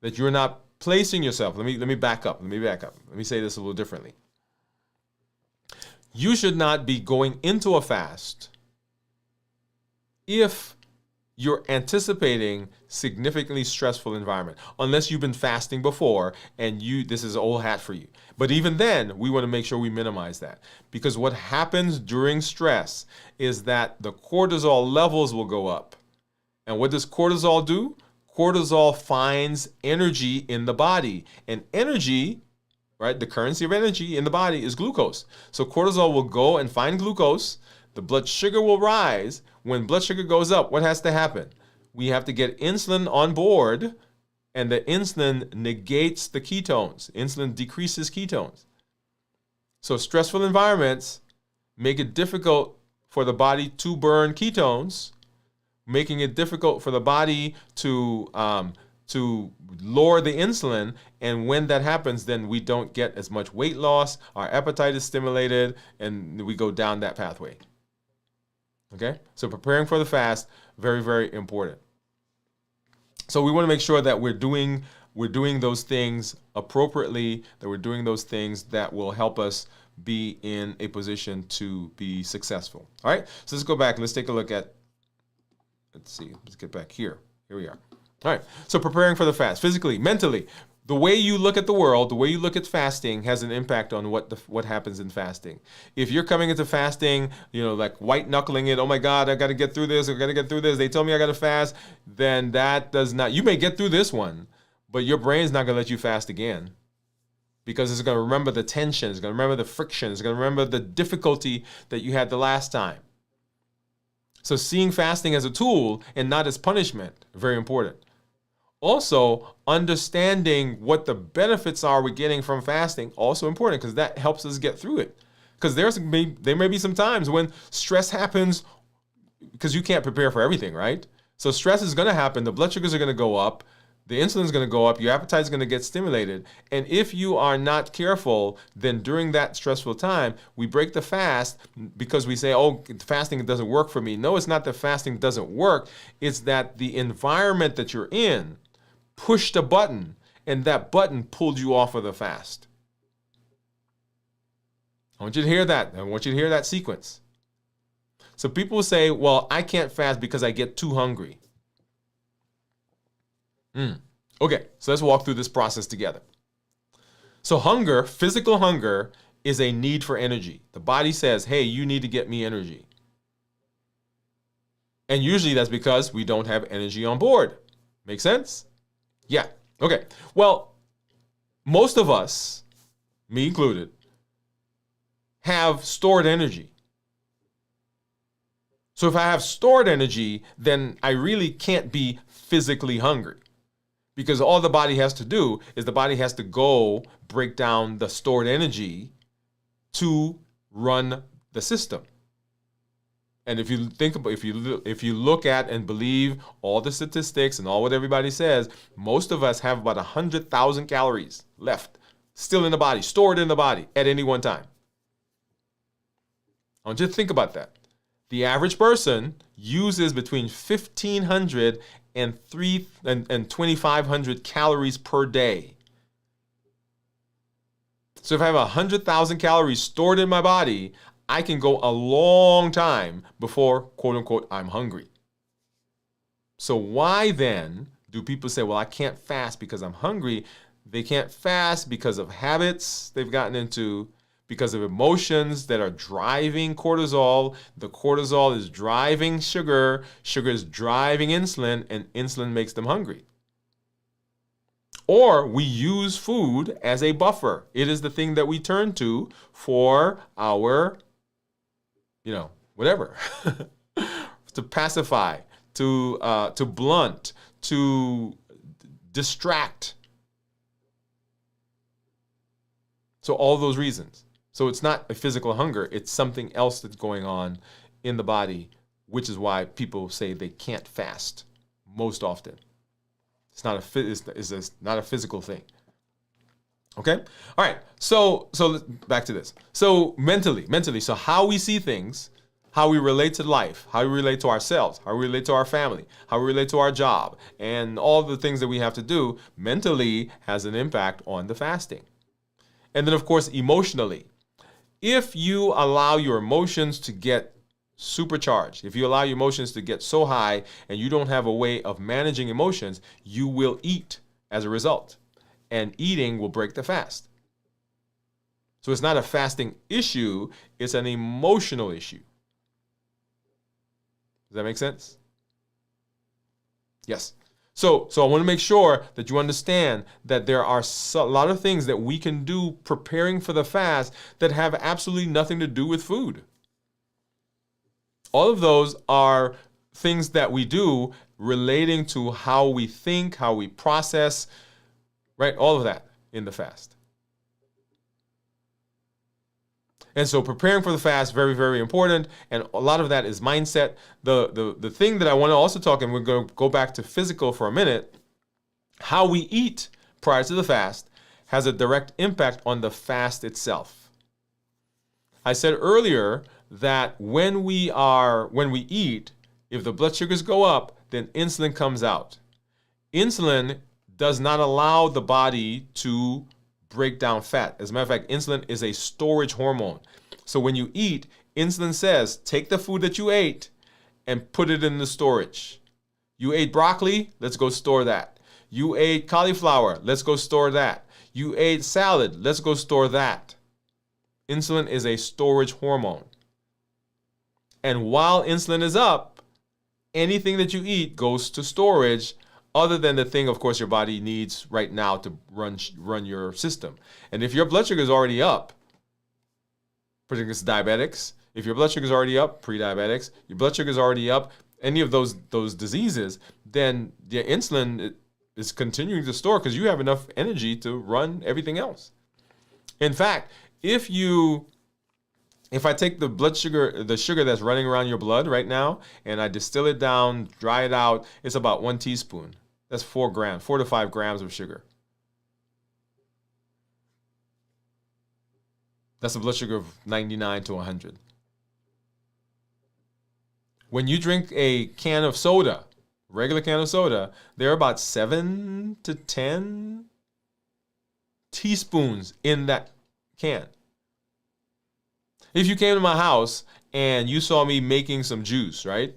that you're not placing yourself. Let me back up. Let me say this a little differently. You should not be going into a fast if you're anticipating significantly stressful environment, unless you've been fasting before and this is old hat for you. But even then, we want to make sure we minimize that, because what happens during stress is that the cortisol levels will go up. And what does cortisol do? Cortisol finds energy in the body, and energy, right, the currency of energy in the body is glucose. So cortisol will go and find glucose. The blood sugar will rise. When blood sugar goes up, what has to happen? We have to get insulin on board, and the insulin negates the ketones. Insulin decreases ketones. So stressful environments make it difficult for the body to burn ketones, making it difficult for the body to lower the insulin. And when that happens, then we don't get as much weight loss, our appetite is stimulated, and we go down that pathway. Okay, so preparing for the fast, very, very important. So we want to make sure that we're doing those things appropriately, that we're doing those things that will help us be in a position to be successful. All right, so let's go back and let's take a look at, let's see, let's get back here. Here we are. All right, so preparing for the fast, physically, mentally. The way you look at the world, the way you look at fasting has an impact on what happens in fasting. If you're coming into fasting, like white knuckling it, oh my God, I got to get through this, I got to get through this, they told me I got to fast, then that does not, you may get through this one, but your brain's not going to let you fast again, because it's going to remember the tension, it's going to remember the friction, it's going to remember the difficulty that you had the last time. So seeing fasting as a tool and not as punishment, very important. Also, understanding what the benefits are we're getting from fasting, also important, because that helps us get through it. Because there may be some times when stress happens, because you can't prepare for everything, right? So stress is going to happen, the blood sugars are going to go up, the insulin is going to go up, your appetite is going to get stimulated. And if you are not careful, then during that stressful time, we break the fast because we say, oh, fasting doesn't work for me. No, it's not that fasting doesn't work. It's that the environment that you're in pushed a button, and that button pulled you off of the fast. I want you to hear that. I want you to hear that sequence. So people say, well, I can't fast because I get too hungry. Okay, so let's walk through this process together. So hunger, physical hunger, is a need for energy. The body says, hey, you need to get me energy. And usually that's because we don't have energy on board. Make sense? Yeah. Okay. Well, most of us, me included, have stored energy. So if I have stored energy, then I really can't be physically hungry, because all the body has to do is the body has to go break down the stored energy to run the system. And if you think about, if you look at and believe all the statistics and all what everybody says, most of us have about 100,000 calories left, still in the body, stored in the body at any one time. I want you to think about that. The average person uses between 1,500 and 2,500 calories per day. So if I have 100,000 calories stored in my body, I can go a long time before, quote unquote, I'm hungry. So why then do people say, well, I can't fast because I'm hungry? They can't fast because of habits they've gotten into, because of emotions that are driving cortisol. The cortisol is driving sugar, sugar is driving insulin, and insulin makes them hungry. Or we use food as a buffer. It is the thing that we turn to for our whatever, to pacify, to blunt, to distract. So all those reasons. So it's not a physical hunger, it's something else that's going on in the body, which is why people say they can't fast most often. It's not a physical thing. Okay? All right. So back to this. So mentally. So how we see things, how we relate to life, how we relate to ourselves, how we relate to our family, how we relate to our job, and all the things that we have to do mentally has an impact on the fasting. And then, of course, emotionally. If you allow your emotions to get supercharged. If you allow your emotions to get so high and you don't have a way of managing emotions, you will eat as a result. And eating will break the fast. So it's not a fasting issue, it's an emotional issue. Does that make sense? Yes. So I want to make sure that you understand that there are a lot of things that we can do preparing for the fast that have absolutely nothing to do with food. All of those are things that we do relating to how we think, how we process, right? All of that in the fast. And so preparing for the fast, very, very important. And a lot of that is mindset. The thing that I want to also talk, and we're going to go back to physical for a minute, how we eat prior to the fast has a direct impact on the fast itself. I said earlier that when we eat, if the blood sugars go up, then insulin comes out. Insulin does not allow the body to break down fat. As a matter of fact, insulin is a storage hormone. So when you eat, insulin says, take the food that you ate and put it in the storage. You ate broccoli, let's go store that. You ate cauliflower, let's go store that. You ate salad, let's go store that. Insulin is a storage hormone. And while insulin is up, anything that you eat goes to storage, other than the thing, of course, your body needs right now to run your system. And if your blood sugar is already up, particularly diabetics, if your blood sugar is already up, pre-diabetics, your blood sugar is already up, any of those diseases, then the insulin is continuing to store because you have enough energy to run everything else. In fact, if I take the blood sugar, the sugar that's running around your blood right now, and I distill it down, dry it out, it's about 1 teaspoon. That's 4 to 5 grams of sugar. That's a blood sugar of 99 to 100. When you drink a can of soda, regular can of soda, there are about 7 to 10 teaspoons in that can. If you came to my house and you saw me making some juice, right?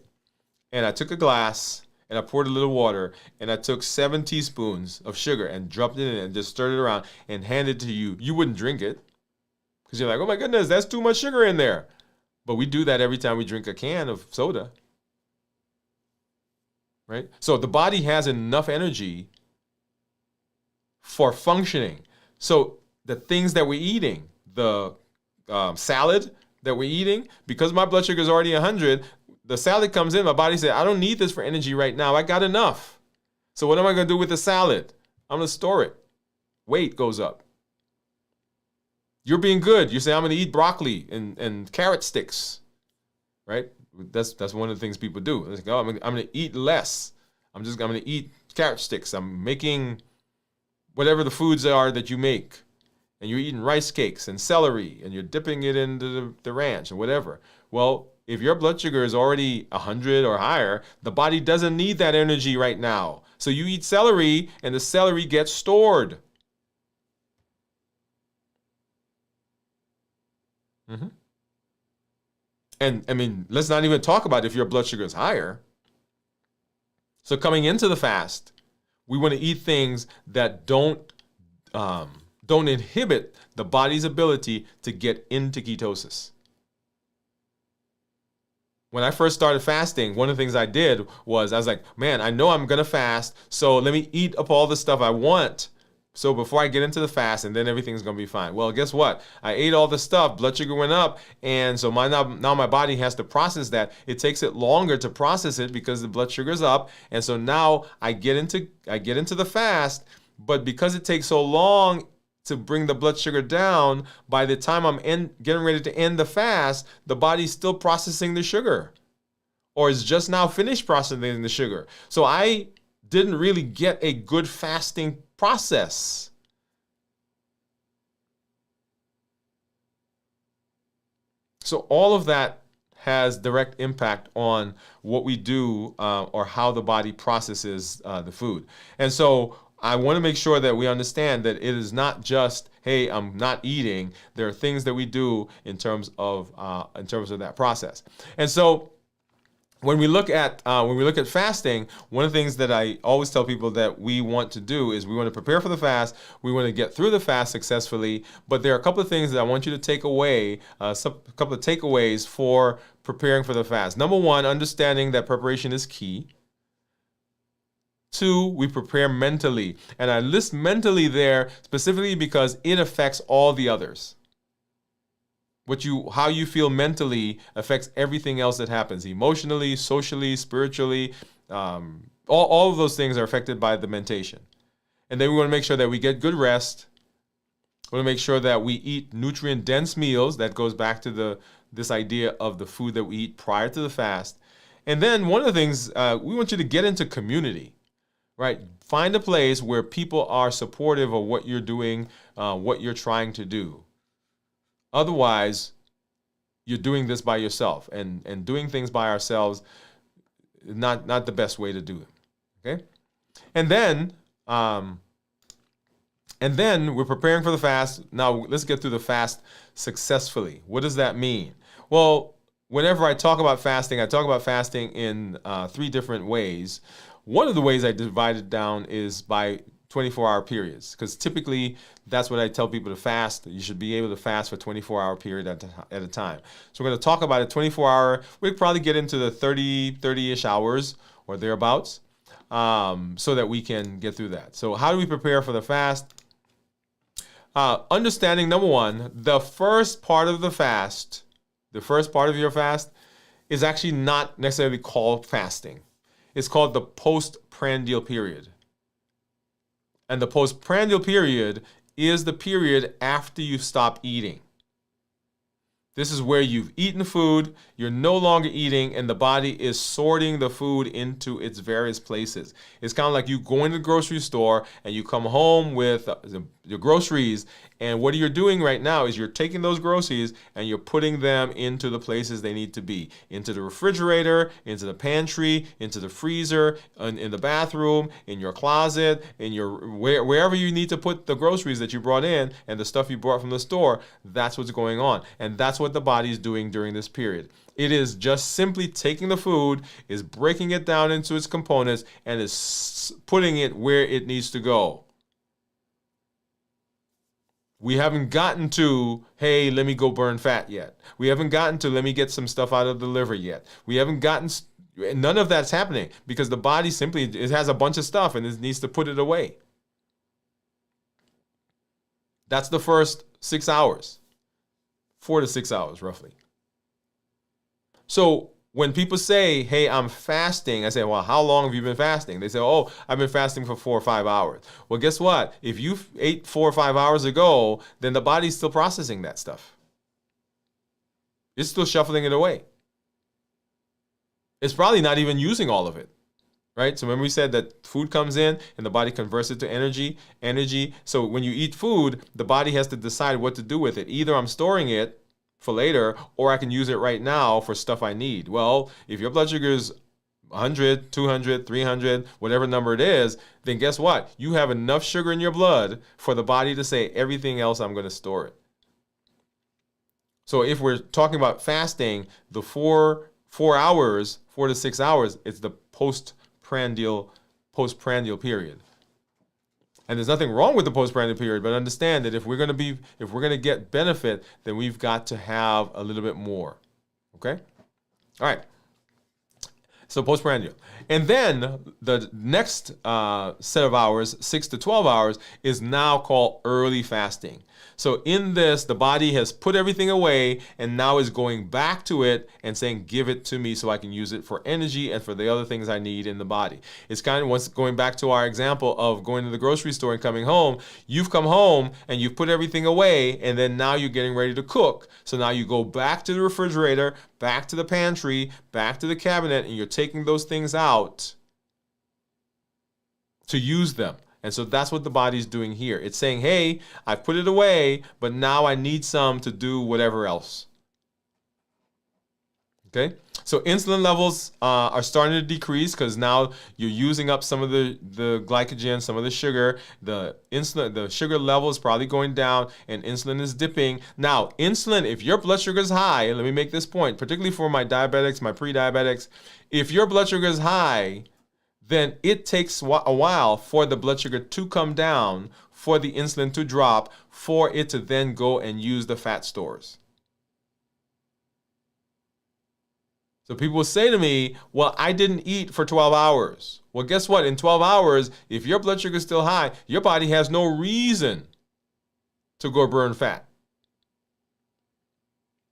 And I took a glass and I poured a little water and I took 7 teaspoons of sugar and dropped it in and just stirred it around and handed it to you, you wouldn't drink it. Because you're like, oh my goodness, that's too much sugar in there. But we do that every time we drink a can of soda. Right? So the body has enough energy for functioning. So the things that we're eating, the salad that we're eating, because my blood sugar is already 100, the salad comes in, my body says, I don't need this for energy right now. I got enough. So what am I going to do with the salad? I'm going to store it. Weight goes up. You're being good. You say, I'm going to eat broccoli and carrot sticks, right? That's one of the things people do. It's like, oh, I'm going to eat less. I'm going to eat carrot sticks. I'm making whatever the foods are that you make. And you're eating rice cakes and celery, and you're dipping it into the ranch and whatever. Well, if your blood sugar is already 100 or higher, the body doesn't need that energy right now. So you eat celery, and the celery gets stored. And I mean, let's not even talk about if your blood sugar is higher. So coming into the fast, we want to eat things that don't inhibit the body's ability to get into ketosis. When I first started fasting, one of the things I did was I was like, man, I know I'm going to fast, so let me eat up all the stuff I want. So before I get into the fast, and then everything's going to be fine. Well, guess what? I ate all the stuff, blood sugar went up, and so now my body has to process that. It takes it longer to process it because the blood sugar's up, and so now I get into the fast, but because it takes so long to bring the blood sugar down, by the time I'm getting ready to end the fast, the body's still processing the sugar, or is just now finished processing the sugar. So I didn't really get a good fasting process. So all of that has direct impact on what we do or how the body processes the food. And so I want to make sure that we understand that it is not just hey, I'm not eating. There are things that we do in terms of that process. And so when we look at fasting, one of the things that I always tell people that we want to do is we want to prepare for the fast. We want to get through the fast successfully. But there are a couple of things that I want you to take away, a couple of takeaways for preparing for the fast. Number one, understanding that preparation is key. Two, we prepare mentally. And I list mentally there specifically because it affects all the others. How you feel mentally affects everything else that happens, emotionally, socially, spiritually. All of those things are affected by the mentation. And then we want to make sure that we get good rest. We want to make sure that we eat nutrient-dense meals. That goes back to this idea of the food that we eat prior to the fast. And then one of the things, we want you to get into community, right? Find a place where people are supportive of what you're doing, what you're trying to do. Otherwise, you're doing this by yourself, and doing things by ourselves is not the best way to do it. Okay, and then we're preparing for the fast. Now let's get through the fast successfully. What does that mean? Well, whenever I talk about fasting in 3 different ways. One of the ways I divide it down is by 24-hour periods, because typically that's what I tell people to fast. You should be able to fast for 24-hour period at a time. So we're going to talk about a 24-hour. We'll probably get into the 30-ish hours or thereabouts, so that we can get through that. So how do we prepare for the fast? Understanding, number one, the first part of your fast is actually not necessarily called fasting. It's called the postprandial period. And the postprandial period is the period after you stop eating. This is where you've eaten food, you're no longer eating, and the body is sorting the food into its various places. It's kind of like you go into the grocery store and you come home with your groceries, and what you're doing right now is you're taking those groceries and you're putting them into the places they need to be. Into the refrigerator, into the pantry, into the freezer, in the bathroom, in your closet, in wherever you need to put the groceries that you brought in and the stuff you brought from the store. That's what's going on. And that's what the body is doing during this period. It is just simply taking the food, is breaking it down into its components, and is putting it where it needs to go. We haven't gotten to, hey, let me go burn fat yet. We haven't gotten to, let me get some stuff out of the liver yet. We haven't gotten, none of that's happening because the body simply, it has a bunch of stuff and it needs to put it away. That's the first 6 hours, 4 to 6 hours roughly. So when people say, hey, I'm fasting, I say, well, how long have you been fasting? They say, oh, I've been fasting for 4 or 5 hours. Well, guess what? If you ate 4 or 5 hours ago, then the body's still processing that stuff. It's still shuffling it away. It's probably not even using all of it, right? So remember we said that food comes in and the body converts it to energy. So when you eat food, the body has to decide what to do with it. Either I'm storing it for later, or I can use it right now for stuff I need. Well, if your blood sugar is 100, 200, 300, whatever number it is, then guess what? You have enough sugar in your blood for the body to say, everything else, I'm going to store it. So if we're talking about fasting, the 4 hours, 4 to 6 hours, it's the postprandial period. And there's nothing wrong with the postprandial period, but understand that if we're going to get benefit, then we've got to have a little bit more. Okay? All right. So postprandial. And then the next set of hours, 6 to 12 hours, is now called early fasting. So in this, the body has put everything away and now is going back to it and saying, give it to me so I can use it for energy and for the other things I need in the body. It's kind of once going back to our example of going to the grocery store and coming home. You've come home and you've put everything away, and then now you're getting ready to cook. So now you go back to the refrigerator, back to the pantry, back to the cabinet, and you're taking those things out to use them. And so that's what the body's doing here. It's saying, hey, I put it away, but now I need some to do whatever else. Okay, so insulin levels are starting to decrease because now you're using up some of the glycogen, some of the sugar. The sugar level is probably going down, and insulin is dipping. Now, insulin, if your blood sugar is high, let me make this point, particularly for my diabetics, my pre-diabetics. If your blood sugar is high, then it takes a while for the blood sugar to come down, for the insulin to drop, for it to then go and use the fat stores. So people will say to me, well, I didn't eat for 12 hours. Well, guess what? In 12 hours, if your blood sugar is still high, your body has no reason to go burn fat.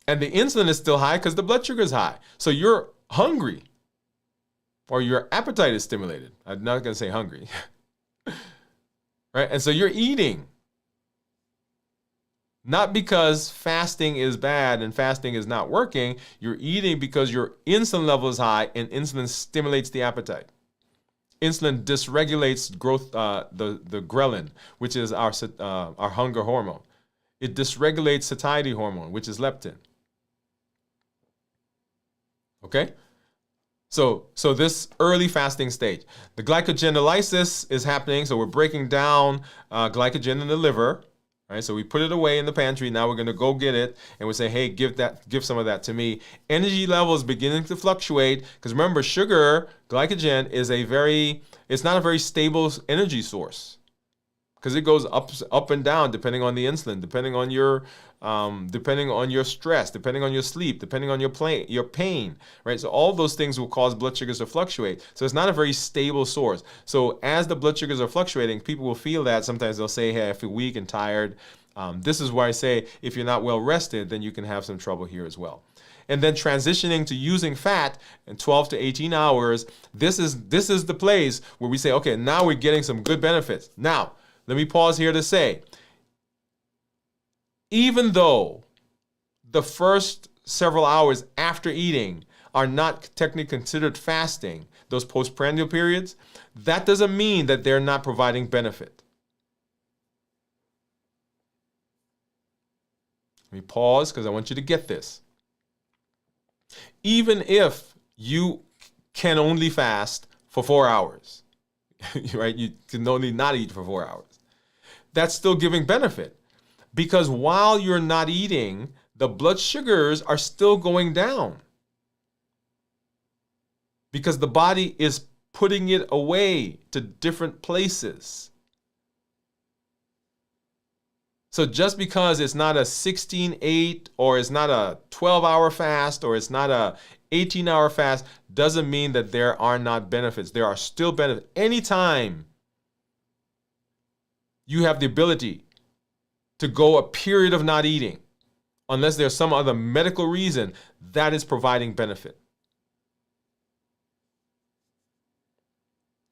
And the insulin is still high because the blood sugar is high. So you're hungry, or your appetite is stimulated. I'm not going to say hungry. Right? And so you're eating. Not because fasting is bad and fasting is not working. You're eating because your insulin level is high, and insulin stimulates the appetite. Insulin dysregulates growth, the ghrelin, which is our hunger hormone. It dysregulates satiety hormone, which is leptin. Okay? So this early fasting stage, the glycogenolysis is happening. So we're breaking down glycogen in the liver. Right, so we put it away in the pantry. Now we're going to go get it, and we say, hey, give some of that to me. Energy levels beginning to fluctuate, because remember, sugar, glycogen, it's not a very stable energy source, because it goes up and down depending on the insulin, depending on your stress, depending on your sleep, depending on your pain, right? So all those things will cause blood sugars to fluctuate. So it's not a very stable source. So as the blood sugars are fluctuating, people will feel that. Sometimes they'll say, hey, I feel weak and tired. This is why I say if you're not well rested, then you can have some trouble here as well. And then transitioning to using fat in 12 to 18 hours, this is the place where we say, okay, now we're getting some good benefits. Now, let me pause here to say, even though the first several hours after eating are not technically considered fasting, those postprandial periods, that doesn't mean that they're not providing benefit. Let me pause because I want you to get this. Even if you can only fast for 4 hours, right? You can only not eat for 4 hours. That's still giving benefit. Because while you're not eating, the blood sugars are still going down. Because the body is putting it away to different places. So just because it's not a 16-8 or it's not a 12-hour fast or it's not a 18-hour fast doesn't mean that there are not benefits. There are still benefits. Anytime you have the ability to go a period of not eating, unless there's some other medical reason, that is providing benefit.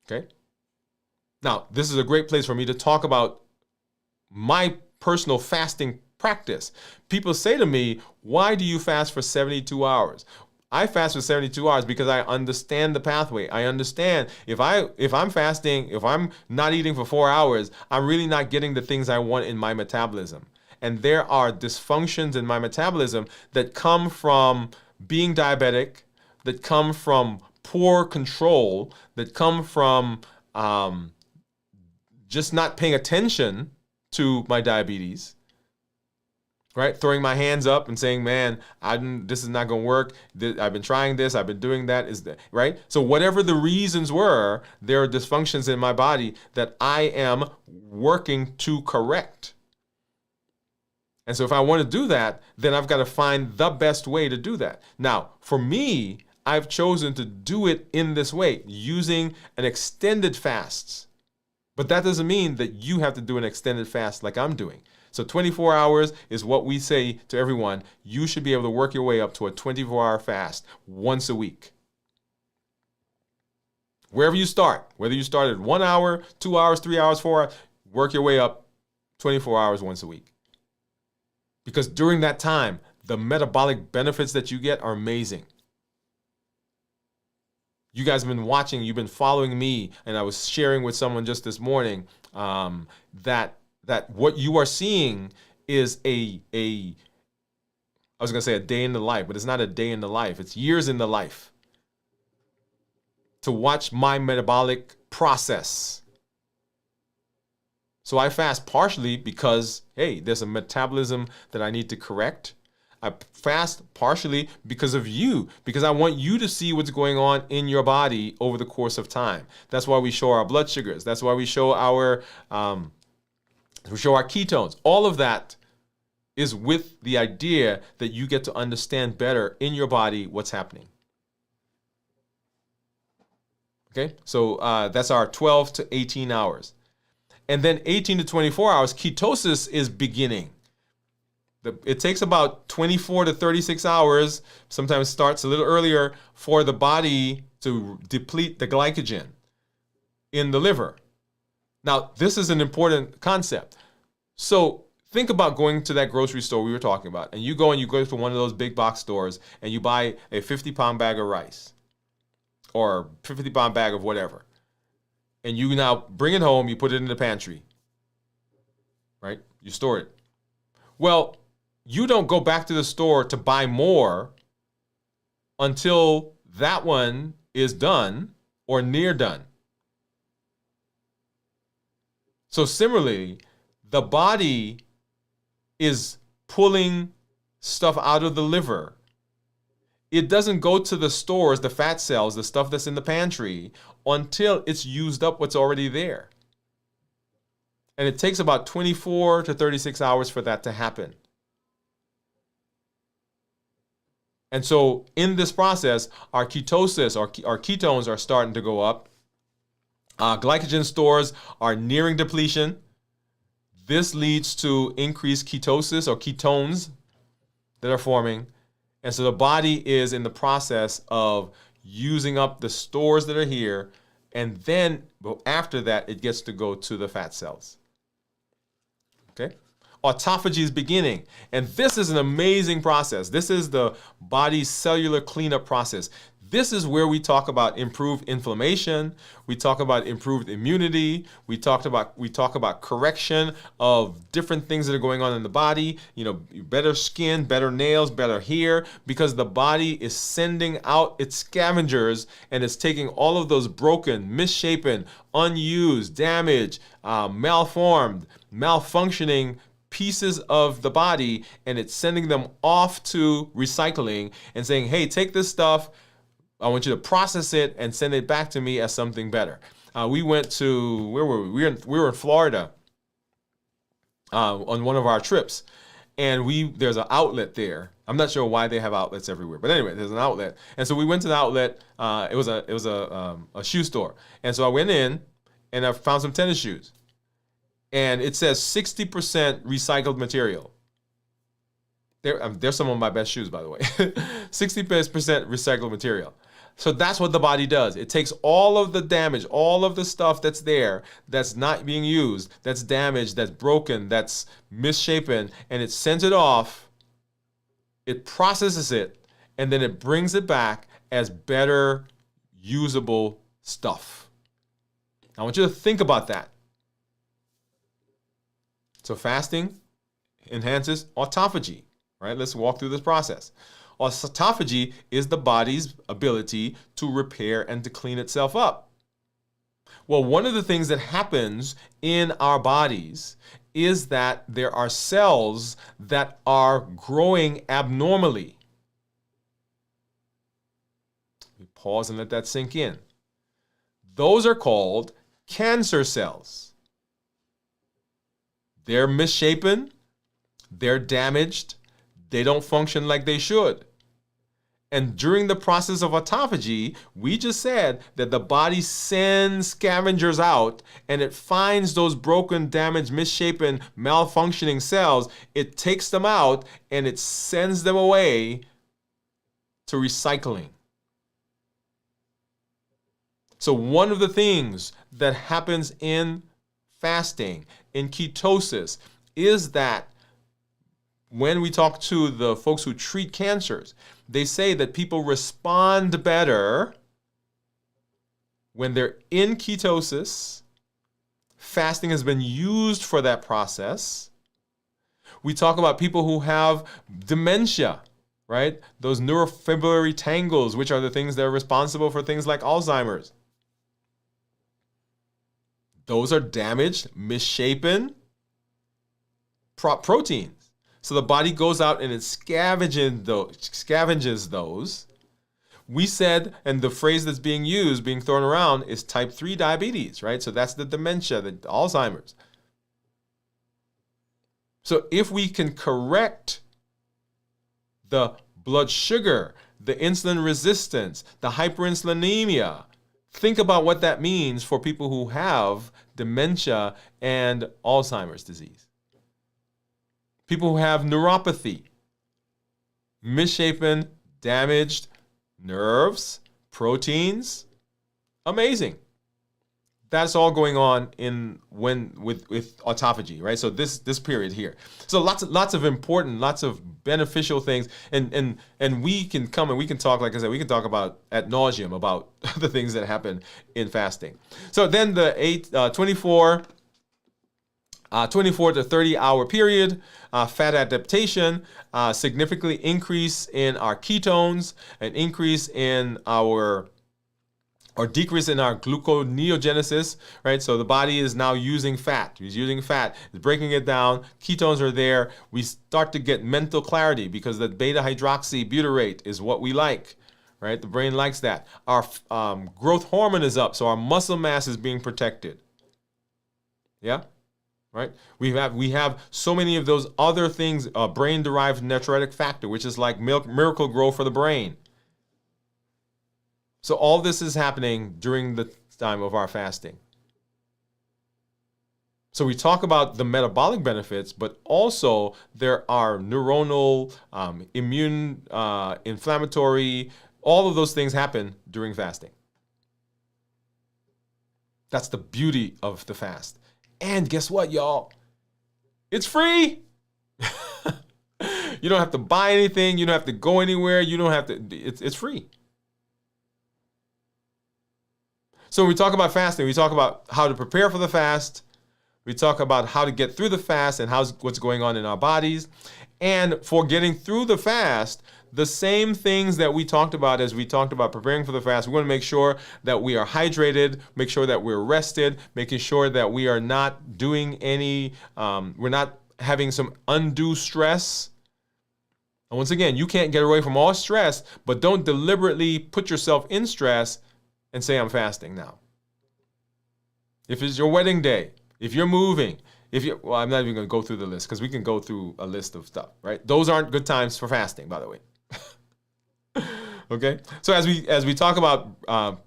Okay? Now, this is a great place for me to talk about my personal fasting practice. People say to me, why do you fast for 72 hours? I fast for 72 hours because I understand the pathway. I understand if I'm fasting, if I'm not eating for 4 hours, I'm really not getting the things I want in my metabolism. And there are dysfunctions in my metabolism that come from being diabetic, that come from poor control, that come from just not paying attention to my diabetes. Right? Throwing my hands up and saying, man, this is not going to work. I've been trying this. I've been doing that. Right? So whatever the reasons were, there are dysfunctions in my body that I am working to correct. And so if I want to do that, then I've got to find the best way to do that. Now, for me, I've chosen to do it in this way, using an extended fast. But that doesn't mean that you have to do an extended fast like I'm doing. So 24 hours is what we say to everyone. You should be able to work your way up to a 24-hour fast once a week. Wherever you start, whether you start at 1 hour, 2 hours, 3 hours, 4 hours, work your way up 24 hours once a week. Because during that time, the metabolic benefits that you get are amazing. You guys have been watching, you've been following me, and I was sharing with someone just this morning that what you are seeing is a I was going to say a day in the life, but it's not a day in the life. It's years in the life to watch my metabolic process. So I fast partially because, hey, there's a metabolism that I need to correct. I fast partially because of you, because I want you to see what's going on in your body over the course of time. That's why we show our blood sugars. That's why we show our ketones. All of that is with the idea that you get to understand better in your body what's happening. Okay, so that's our 12 to 18 hours. And then 18 to 24 hours, ketosis is beginning. It takes about 24 to 36 hours, sometimes starts a little earlier, for the body to deplete the glycogen in the liver. Now, this is an important concept. So think about going to that grocery store we were talking about, and you go to one of those big box stores and you buy a 50-pound bag of rice or 50-pound bag of whatever. And you now bring it home, you put it in the pantry, right? You store it. Well, you don't go back to the store to buy more until that one is done or near done. So similarly, the body is pulling stuff out of the liver. It doesn't go to the stores, the fat cells, the stuff that's in the pantry, until it's used up what's already there. And it takes about 24 to 36 hours for that to happen. And so in this process, our ketosis, our ketones are starting to go up. Glycogen stores are nearing depletion. This leads to increased ketosis or ketones that are forming. And so the body is in the process of using up the stores that are here. And then after that, it gets to go to the fat cells. Okay? Autophagy is beginning. And this is an amazing process. This is the body's cellular cleanup process. This is where we talk about improved inflammation. We talk about improved immunity. We talk about correction of different things that are going on in the body. You know, better skin, better nails, better hair, because the body is sending out its scavengers and it's taking all of those broken, misshapen, unused, damaged, malformed, malfunctioning pieces of the body, and it's sending them off to recycling and saying, hey, take this stuff. I want you to process it and send it back to me as something better. We went to, where were we? We were in Florida on one of our trips, and there's an outlet there. I'm not sure why they have outlets everywhere, but anyway, there's an outlet. And so we went to the outlet. It was a shoe store, and so I went in and I found some tennis shoes, and it says 60% recycled material. They're some of my best shoes, by the way. 60% recycled material. So that's what the body does. It takes all of the damage, all of the stuff that's there, that's not being used, that's damaged, that's broken, that's misshapen, and it sends it off. It processes it, and then it brings it back as better, usable stuff. I want you to think about that. So fasting enhances autophagy. Right? Let's walk through this process. Autophagy is the body's ability to repair and to clean itself up. Well, one of the things that happens in our bodies is that there are cells that are growing abnormally. Let me pause and let that sink in. Those are called cancer cells. They're misshapen, they're damaged, they don't function like they should. And during the process of autophagy, we just said that the body sends scavengers out and it finds those broken, damaged, misshapen, malfunctioning cells. It takes them out and it sends them away to recycling. So one of the things that happens in fasting, in ketosis, is that when we talk to the folks who treat cancers, they say that people respond better when they're in ketosis. Fasting has been used for that process. We talk about people who have dementia right? Those neurofibrillary tangles, which are the things that are responsible for things like Alzheimer's. Those are damaged, misshapen proteins. So the body goes out and it scavenges those. We said, and the phrase that's being used, being thrown around, is type 3 diabetes, right? So that's the dementia, the Alzheimer's. So if we can correct the blood sugar, the insulin resistance, the hyperinsulinemia, think about what that means for people who have dementia and Alzheimer's disease. People who have neuropathy, misshapen, damaged nerves, proteins, amazing. That's all going on with autophagy, right? So this period here. So lots of important, lots of beneficial things, and we can come and we can talk, like I said, we can talk about ad nauseum about the things that happen in fasting. So then the 24 to 30 hour period, fat adaptation, significantly increase in our ketones, an increase in our or decrease in our gluconeogenesis, right? So the body is now using fat. It's using fat. It's breaking it down. Ketones are there. We start to get mental clarity because the beta hydroxybutyrate is what we like, right? The brain likes that. Our growth hormone is up, so our muscle mass is being protected. Yeah, right? We have so many of those other things. Brain-derived natriuretic factor, which is like miracle grow for the brain. So all this is happening during the time of our fasting. So we talk about the metabolic benefits, but also there are neuronal, immune, inflammatory, all of those things happen during fasting. That's the beauty of the fast. And guess what, y'all? It's free. You don't have to buy anything. You don't have to go anywhere. You don't have to, it's free. So when we talk about fasting, we talk about how to prepare for the fast. We talk about how to get through the fast and what's going on in our bodies. And for getting through the fast, the same things that we talked about as we talked about preparing for the fast, we want to make sure that we are hydrated, make sure that we're rested, making sure that we are not doing any, we're not having some undue stress. And once again, you can't get away from all stress, but don't deliberately put yourself in stress and say, I'm fasting now. If it's your wedding day, if you're moving, well, I'm not even going to go through the list because we can go through a list of stuff, right? Those aren't good times for fasting, by the way. Okay? So as we talk about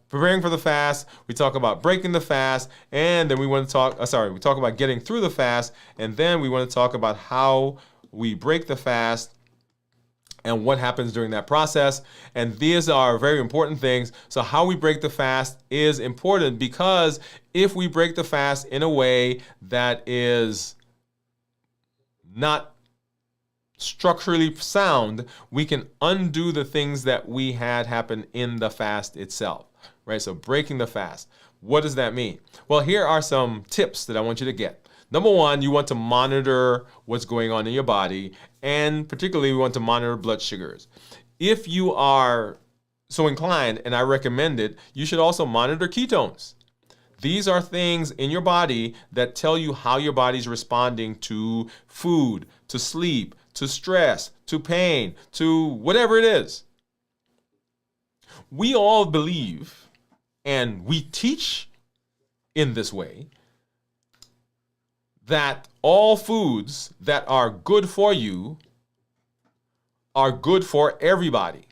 preparing for the fast, we talk about breaking the fast, and then we want to talk, we talk about getting through the fast, and then we want to talk about how we break the fast and what happens during that process. And these are very important things. So how we break the fast is important because if we break the fast in a way that is not structurally sound, we can undo the things that we had happen in the fast itself, right? So breaking the fast. What does that mean? Well, here are some tips that I want you to get. Number one, you want to monitor what's going on in your body, and particularly we want to monitor blood sugars. If you are so inclined, and I recommend it, you should also monitor ketones. These are things in your body that tell you how your body's responding to food, to sleep, to stress, to pain, to whatever it is. We all believe, and we teach in this way, that all foods that are good for you are good for everybody.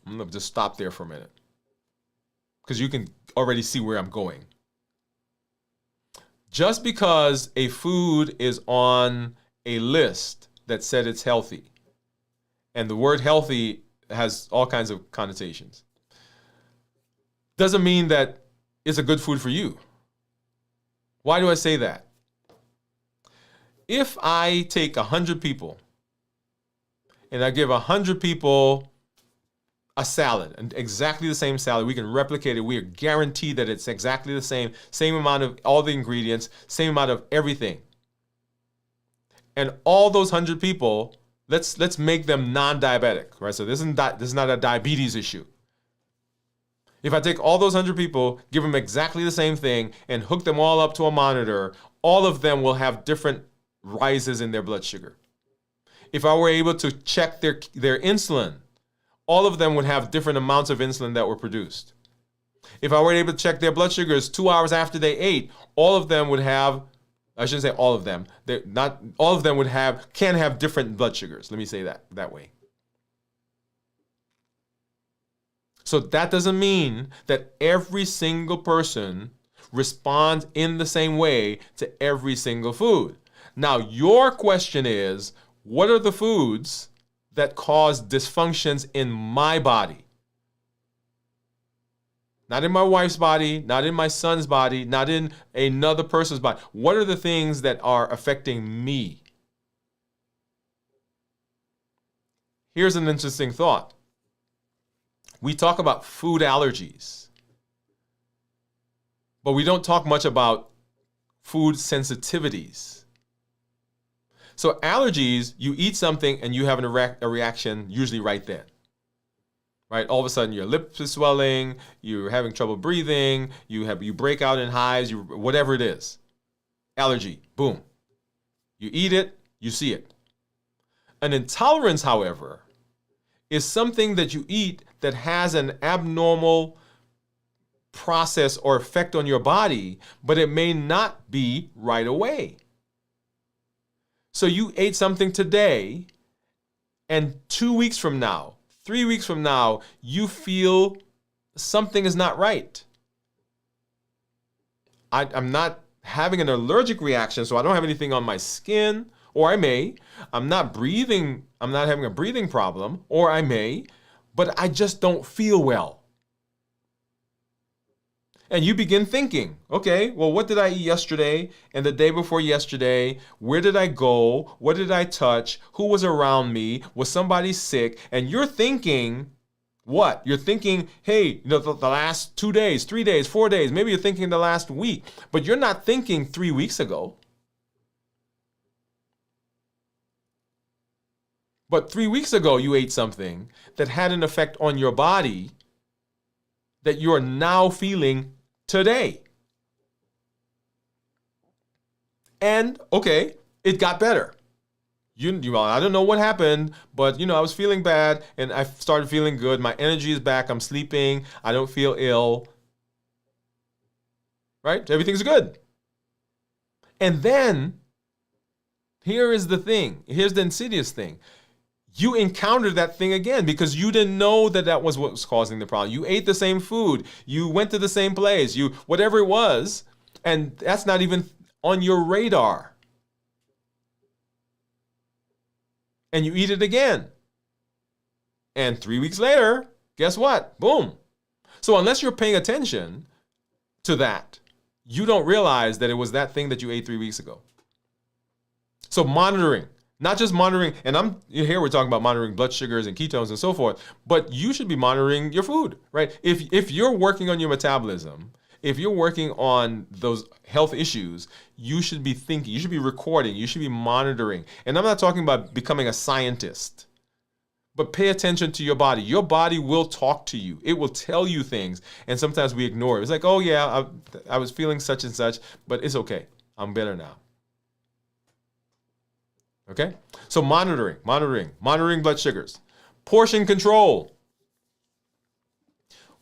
I'm going to just stop there for a minute because you can already see where I'm going. Just because a food is on a list that said it's healthy, and the word healthy has all kinds of connotations, doesn't mean that it's a good food for you. Why do I say that? If I take 100 people and I give 100 people a salad, and exactly the same salad, we can replicate it. We are guaranteed that it's exactly the same amount of all the ingredients, same amount of everything. And all those 100 people, let's make them non-diabetic, right? So this is not a diabetes issue. If I take all those 100 people, give them exactly the same thing, and hook them all up to a monitor, all of them will have different rises in their blood sugar. If I were able to check their insulin, all of them would have different amounts of insulin that were produced. If I were able to check their blood sugars 2 hours after they ate, all of them would have, I shouldn't say all of them, not all of them can have different blood sugars. Let me say that way. So that doesn't mean that every single person responds in the same way to every single food. Now, your question is, what are the foods that cause dysfunctions in my body? Not in my wife's body, not in my son's body, not in another person's body. What are the things that are affecting me? Here's an interesting thought. We talk about food allergies, but we don't talk much about food sensitivities. So allergies, you eat something and you have a reaction usually right then. Right? All of a sudden your lips are swelling, you're having trouble breathing, you break out in hives, whatever it is. Allergy, boom. You eat it, you see it. An intolerance, however, is something that you eat that has an abnormal process or effect on your body, but it may not be right away. So you ate something today, and 2 weeks from now, 3 weeks from now, you feel something is not right. I'm not having an allergic reaction, so I don't have anything on my skin, or I may. I'm not having a breathing problem, or I may, but I just don't feel well. And you begin thinking, okay, well, what did I eat yesterday and the day before yesterday? Where did I go? What did I touch? Who was around me? Was somebody sick? And you're thinking, what? You're thinking, hey, the last 2 days, 3 days, 4 days, maybe you're thinking the last week, but you're not thinking 3 weeks ago. But 3 weeks ago, you ate something that had an effect on your body that you are now feeling today. And, okay, it got better. I don't know what happened, but, I was feeling bad, and I started feeling good. My energy is back. I'm sleeping. I don't feel ill. Right? Everything's good. And then, here is the thing. Here's the insidious thing. You encountered that thing again because you didn't know that was what was causing the problem. You ate the same food. You went to the same place. Whatever it was, and that's not even on your radar. And you eat it again. And 3 weeks later, guess what? Boom. So unless you're paying attention to that, you don't realize that it was that thing that you ate 3 weeks ago. So monitoring. Not just monitoring, and here we're talking about monitoring blood sugars and ketones and so forth, but you should be monitoring your food, right? If you're working on your metabolism, if you're working on those health issues, you should be thinking, you should be recording, you should be monitoring. And I'm not talking about becoming a scientist, but pay attention to your body. Your body will talk to you. It will tell you things, and sometimes we ignore it. It's like, oh yeah, I was feeling such and such, but it's okay. I'm better now. Okay? So monitoring blood sugars. Portion control.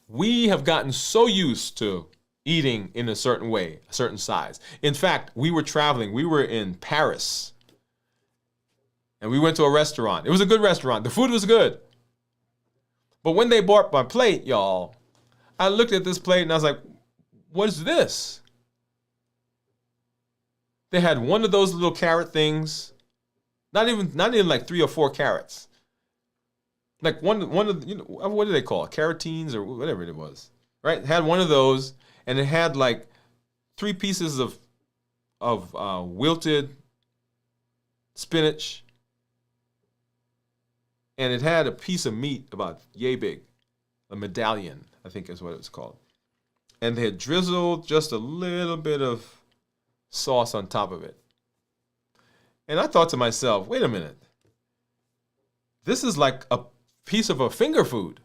We have gotten so used to eating in a certain way, a certain size. In fact, we were traveling. We were in Paris. And we went to a restaurant. It was a good restaurant. The food was good. But when they brought my plate, y'all, I looked at this plate and I was like, what is this? They had one of those little carrot things. Not even like 3 or 4 carrots. Like one of what do they call it? Carotenes or whatever it was, right? It had one of those, and it had like 3 pieces of wilted spinach, and it had a piece of meat about yay big, a medallion, I think is what it was called, and they had drizzled just a little bit of sauce on top of it. And I thought to myself, wait a minute. This is like a piece of a finger food.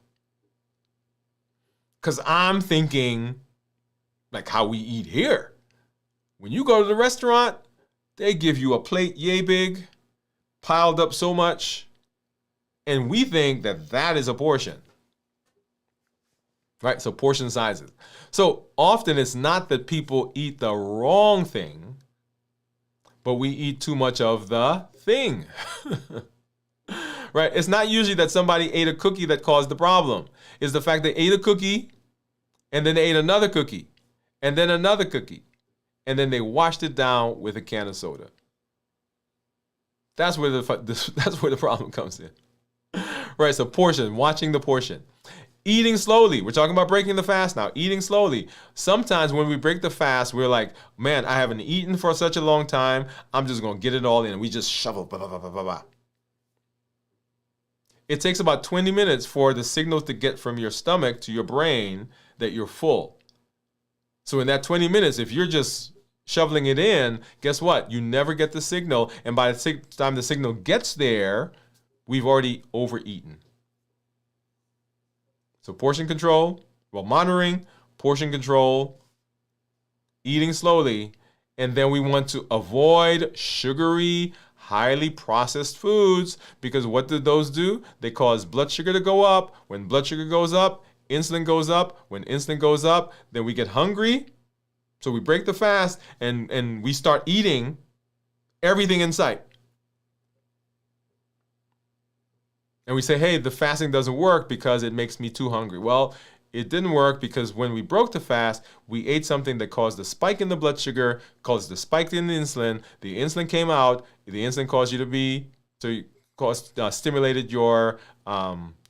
Because I'm thinking like how we eat here. When you go to the restaurant, they give you a plate yay big, piled up so much, and we think that that is a portion. Right? So portion sizes. So often it's not that people eat the wrong thing, but we eat too much of the thing. Right? It's not usually that somebody ate a cookie that caused the problem. It's the fact they ate a cookie and then they ate another cookie and then another cookie and then they washed it down with a can of soda. That's where the problem comes in. Right? So portion, watching the portion. Eating slowly. We're talking about breaking the fast now. Eating slowly. Sometimes when we break the fast, we're like, man, I haven't eaten for such a long time. I'm just going to get it all in. And we just shovel. Blah, blah, blah, blah, blah. It takes about 20 minutes for the signals to get from your stomach to your brain that you're full. So in that 20 minutes, if you're just shoveling it in, guess what? You never get the signal. And by the time the signal gets there, we've already overeaten. So portion control, well, monitoring, portion control, eating slowly, and then we want to avoid sugary, highly processed foods, because what do those do? They cause blood sugar to go up. When blood sugar goes up, insulin goes up. When insulin goes up, then we get hungry. So we break the fast and we start eating everything in sight. And we say, hey, the fasting doesn't work because it makes me too hungry. Well, it didn't work because when we broke the fast, we ate something that caused a spike in the blood sugar, caused a spike in the insulin came out, the insulin caused you to be, stimulated your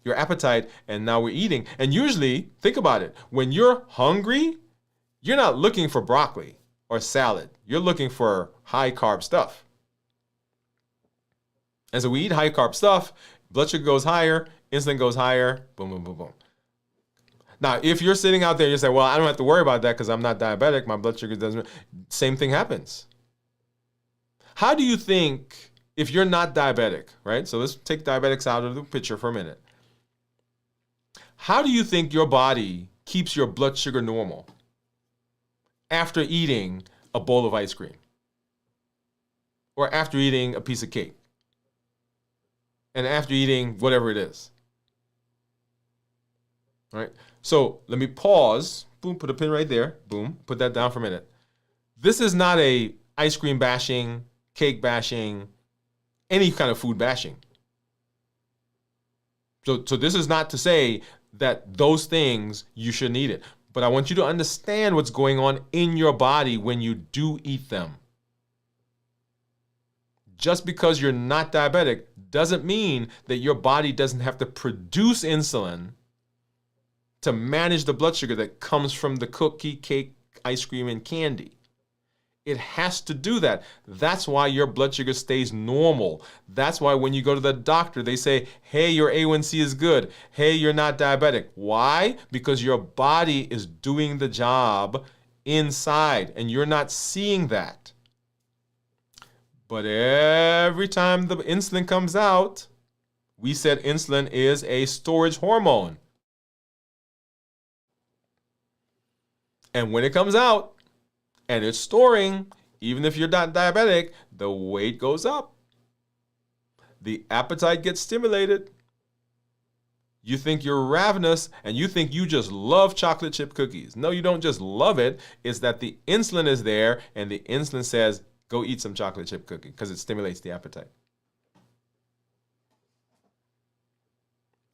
appetite, and now we're eating. And usually, think about it, when you're hungry, you're not looking for broccoli or salad. You're looking for high carb stuff. And so we eat high carb stuff, blood sugar goes higher, insulin goes higher, boom, boom, boom, boom. Now, if you're sitting out there, you say, well, I don't have to worry about that because I'm not diabetic. My blood sugar doesn't. Same thing happens. How do you think, if you're not diabetic, right? So let's take diabetics out of the picture for a minute. How do you think your body keeps your blood sugar normal after eating a bowl of ice cream or after eating a piece of cake? And after eating whatever it is. All right. So let me pause. Boom, put a pin right there. Boom, put that down for a minute. This is not a ice cream bashing, cake bashing, any kind of food bashing. So this is not to say that those things you shouldn't eat it. But I want you to understand what's going on in your body when you do eat them. Just because you're not diabetic doesn't mean that your body doesn't have to produce insulin to manage the blood sugar that comes from the cookie, cake, ice cream, and candy. It has to do that. That's why your blood sugar stays normal. That's why when you go to the doctor, they say, hey, your A1C is good. Hey, you're not diabetic. Why? Because your body is doing the job inside, and you're not seeing that. But every time the insulin comes out, we said insulin is a storage hormone. And when it comes out and it's storing, even if you're not diabetic, the weight goes up. The appetite gets stimulated. You think you're ravenous and you think you just love chocolate chip cookies. No, you don't just love it. It's that the insulin is there and the insulin says, go eat some chocolate chip cookie because it stimulates the appetite.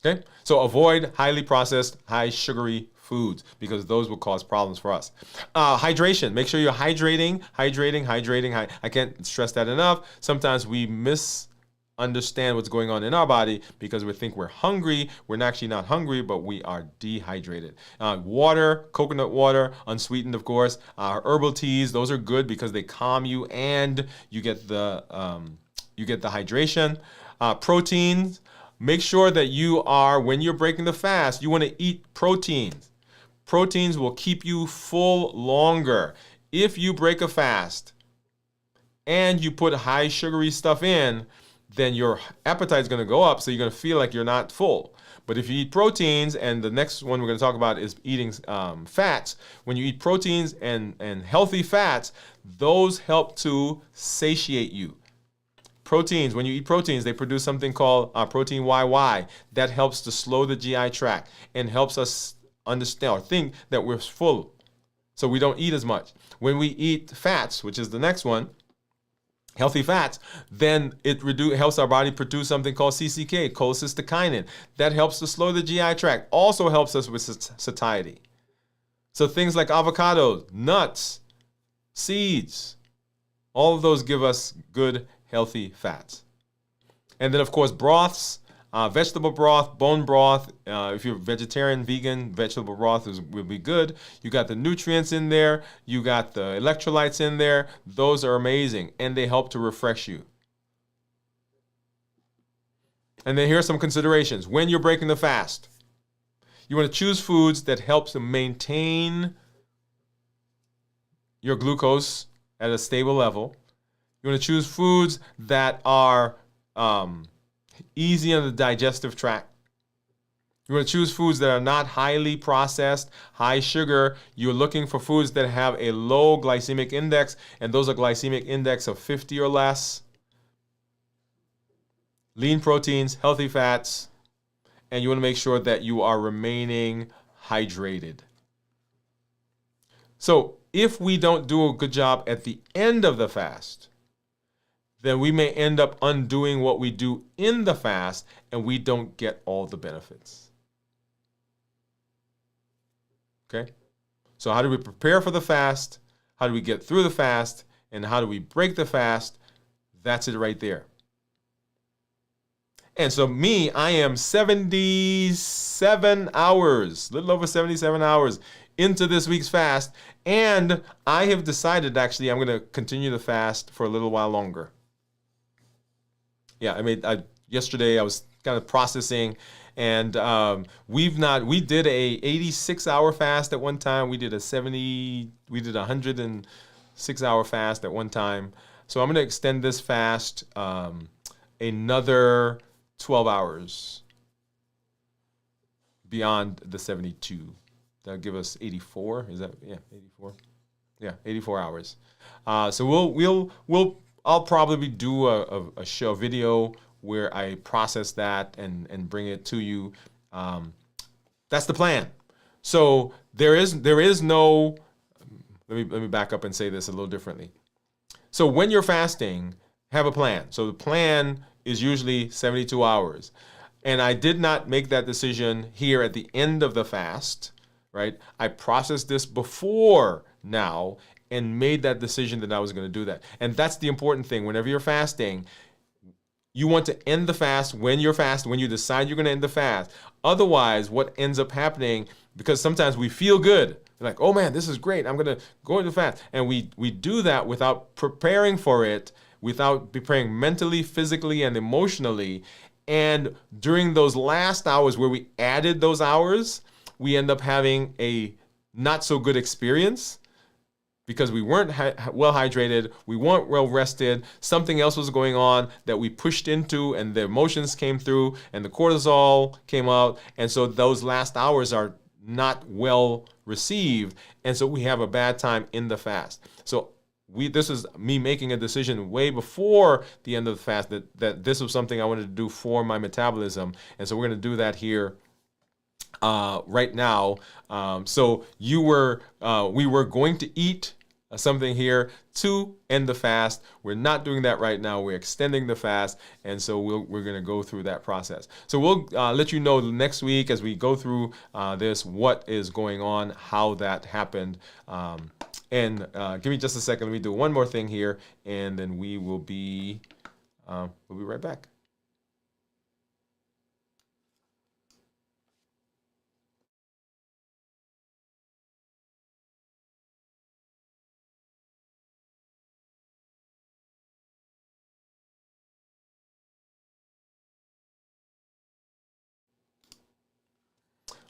Okay? So avoid highly processed, high sugary foods because those will cause problems for us. Hydration. Make sure you're hydrating. I can't stress that enough. Sometimes we misunderstand what's going on in our body because we think we're hungry. We're actually not hungry, but we are dehydrated. Water, coconut water, unsweetened, of course. Herbal teas, those are good because they calm you and you get the hydration. Proteins. Make sure that when you're breaking the fast, you want to eat proteins. Proteins will keep you full longer. If you break a fast and you put high sugary stuff in, then your appetite is going to go up, so you're going to feel like you're not full. But if you eat proteins, and the next one we're going to talk about is eating fats, when you eat proteins and healthy fats, those help to satiate you. Proteins, when you eat proteins, they produce something called protein YY that helps to slow the GI tract and helps us understand or think that we're full, so we don't eat as much. When we eat fats, which is the next one, healthy fats, then it helps our body produce something called CCK, cholecystokinin, that helps to slow the GI tract, also helps us with satiety. So things like avocados, nuts, seeds, all of those give us good, healthy fats. And then, of course, broths, vegetable broth, bone broth. If you're vegetarian, vegan, vegetable broth will be good. You got the nutrients in there. You got the electrolytes in there. Those are amazing, and they help to refresh you. And then here are some considerations. When you're breaking the fast, you want to choose foods that help to maintain your glucose at a stable level. You want to choose foods that are easy on the digestive tract. You want to choose foods that are not highly processed, high sugar. You're looking for foods that have a low glycemic index, and those are glycemic index of 50 or less. Lean proteins, healthy fats, and you want to make sure that you are remaining hydrated. So if we don't do a good job at the end of the fast, then we may end up undoing what we do in the fast, and we don't get all the benefits. Okay? So how do we prepare for the fast? How do we get through the fast? And how do we break the fast? That's it right there. And so me, I am 77 hours, a little over 77 hours into this week's fast, and I have decided, actually, I'm going to continue the fast for a little while longer. Yeah, yesterday I was kind of processing, and we did a 86-hour fast at one time. We did a 106-hour fast at one time. So I'm going to extend this fast another 12 hours beyond the 72. That'll give us 84. Is that, yeah, 84? Yeah, 84 hours. So I'll probably do a show video where I process that and bring it to you. That's the plan. So there is no. Let me back up and say this a little differently. So when you're fasting, have a plan. So the plan is usually 72 hours, and I did not make that decision here at the end of the fast. Right? I processed this before now and made that decision that I was going to do that. And that's the important thing. Whenever you're fasting, you want to end the fast when you're fasting, when you decide you're going to end the fast. Otherwise, what ends up happening, because sometimes we feel good, like, oh man, this is great, I'm going to go into fast. And we do that without preparing for it, without preparing mentally, physically, and emotionally. And during those last hours where we added those hours, we end up having a not so good experience because we weren't well hydrated, we weren't well rested, something else was going on that we pushed into, and the emotions came through and the cortisol came out, and so those last hours are not well received, and so we have a bad time in the fast. So this is me making a decision way before the end of the fast that this was something I wanted to do for my metabolism, and so we're going to do that here right now. So we were going to eat something here to end the fast. We're not doing that right now. We're extending the fast, and so we're going to go through that process. So we'll let you know next week as we go through this, what is going on, how that happened. And give me just a second. Let me do one more thing here, and then we'll be right back.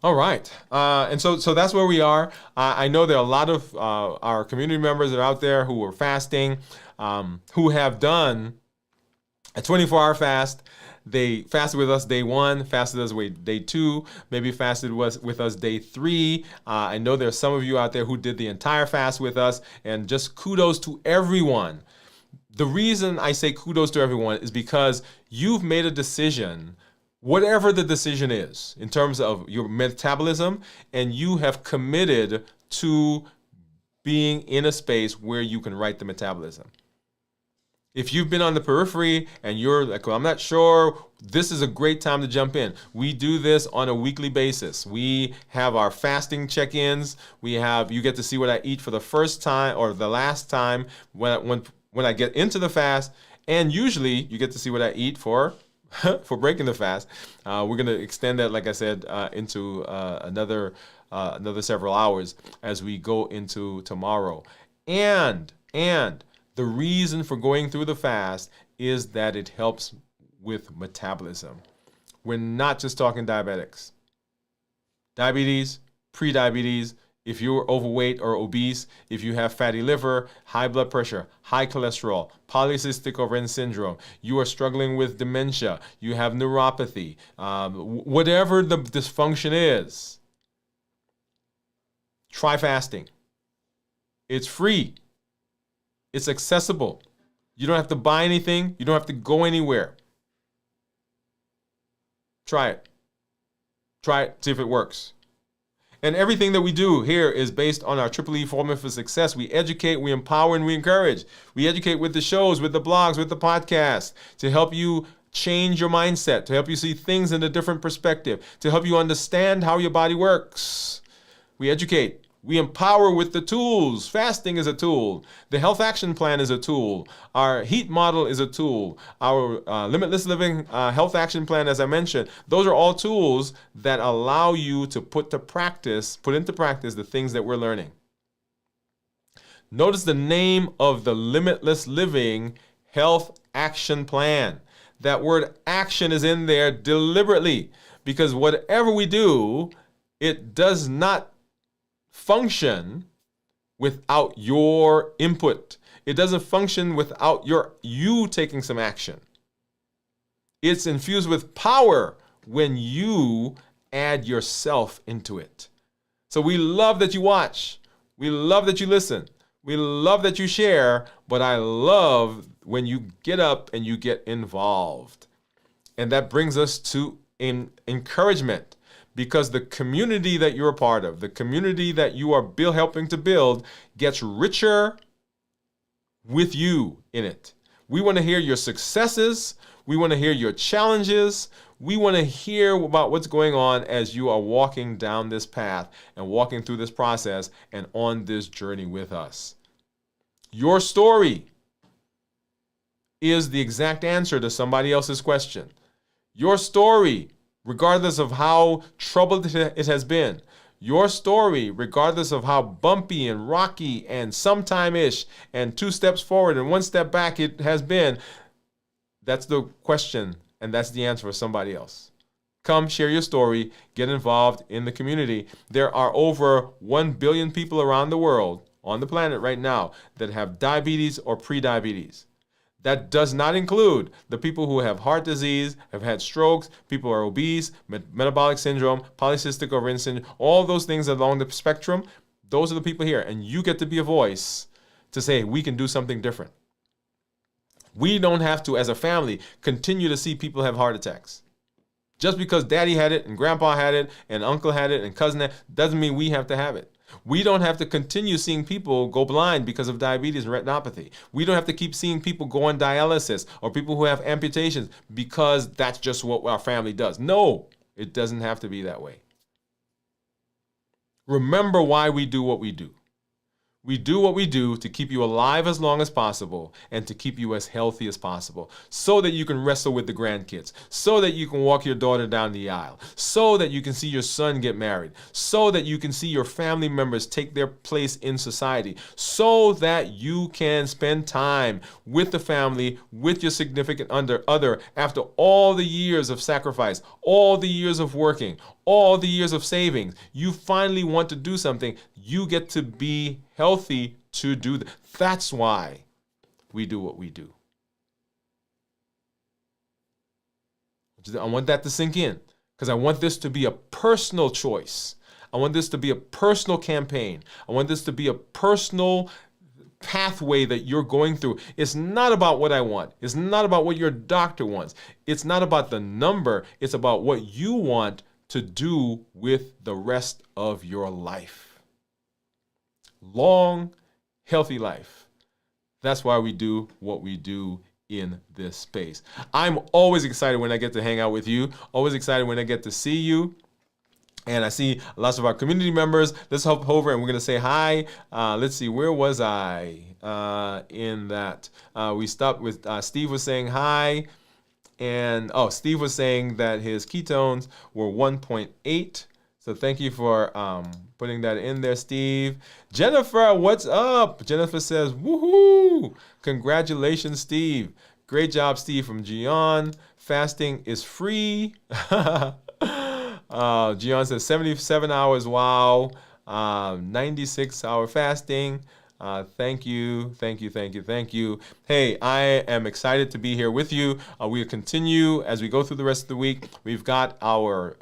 All right. And so that's where we are. I know there are a lot of our community members that are out there who are fasting, who have done a 24-hour fast. They fasted with us day 1, fasted with us day 2, maybe fasted with us day 3. I know there's some of you out there who did the entire fast with us, and just kudos to everyone. The reason I say kudos to everyone is because you've made a decision, whatever the decision is, in terms of your metabolism, and you have committed to being in a space where you can right the metabolism. If you've been on the periphery and you're like, well, I'm not sure, this is a great time to jump in. We do this on a weekly basis. We have our fasting check-ins. You get to see what I eat for the first time or the last time when I get into the fast. And usually you get to see what I eat for breaking the fast. We're going to extend that, like I said, into another several hours as we go into tomorrow. And the reason for going through the fast is that it helps with metabolism. We're not just talking diabetics. Diabetes, pre-diabetes, if you're overweight or obese, if you have fatty liver, high blood pressure, high cholesterol, polycystic ovarian syndrome, you are struggling with dementia, you have neuropathy, whatever the dysfunction is, try fasting. It's free. It's accessible. You don't have to buy anything. You don't have to go anywhere. Try it. Try it, see if it works. And everything that we do here is based on our EEE formula for success. We educate, we empower, and we encourage. We educate with the shows, with the blogs, with the podcasts, to help you change your mindset, to help you see things in a different perspective, to help you understand how your body works. We educate. We empower with the tools. Fasting is a tool. The health action plan is a tool. Our heat model is a tool. Our limitless living health action plan, as I mentioned, those are all tools that allow you to put into practice the things that we're learning. Notice the name of the limitless living health action plan. That word action is in there deliberately, because whatever we do, it does not function without your input. It doesn't function without you taking some action. It's infused with power when you add yourself into it. So we love that you watch. We love that you listen. We love that you share, but I love when you get up and you get involved. And that brings us to encouragement. Because the community that you're a part of, the community that you are helping to build, gets richer with you in it. We want to hear your successes. We want to hear your challenges. We want to hear about what's going on as you are walking down this path and walking through this process and on this journey with us. Your story is the exact answer to somebody else's question. Your story, regardless of how troubled it has been, your story, regardless of how bumpy and rocky and sometime-ish and 2 steps forward and 1 step back it has been, that's the question and that's the answer for somebody else. Come share your story, get involved in the community. There are over 1 billion people around the world, on the planet right now, that have diabetes or pre-diabetes. That does not include the people who have heart disease, have had strokes, people who are obese, metabolic syndrome, polycystic ovarian syndrome, all those things along the spectrum. Those are the people here. And you get to be a voice to say, we can do something different. We don't have to, as a family, continue to see people have heart attacks. Just because daddy had it and grandpa had it and uncle had it and cousin had it, doesn't mean we have to have it. We don't have to continue seeing people go blind because of diabetes and retinopathy. We don't have to keep seeing people go on dialysis or people who have amputations because that's just what our family does. No, it doesn't have to be that way. Remember why we do what we do. We do what we do to keep you alive as long as possible and to keep you as healthy as possible so that you can wrestle with the grandkids, so that you can walk your daughter down the aisle, so that you can see your son get married, so that you can see your family members take their place in society, so that you can spend time with the family, with your significant other after all the years of sacrifice, all the years of working, all the years of savings. You finally want to do something. You get to be healthy to do that. That's why we do what we do. I want that to sink in because I want this to be a personal choice. I want this to be a personal campaign. I want this to be a personal pathway that you're going through. It's not about what I want. It's not about what your doctor wants. It's not about the number. It's about what you want to do with the rest of your life. Long, healthy life. That's why we do what we do in this space. I'm always excited when I get to hang out with you. Always excited when I get to see you. And I see lots of our community members. Let's hop over and we're going to say hi. Let's see, where was I in that? We stopped with Steve was saying hi. And Steve was saying that his ketones were 1.8. So thank you for putting that in there, Steve. Jennifer, what's up? Jennifer says, woohoo! Congratulations, Steve. Great job, Steve, from Gian. Fasting is free. Gian says 77 hours. Wow. 96-hour fasting. Thank you. Hey, I am excited to be here with you. We'll continue as we go through the rest of the week. We've got our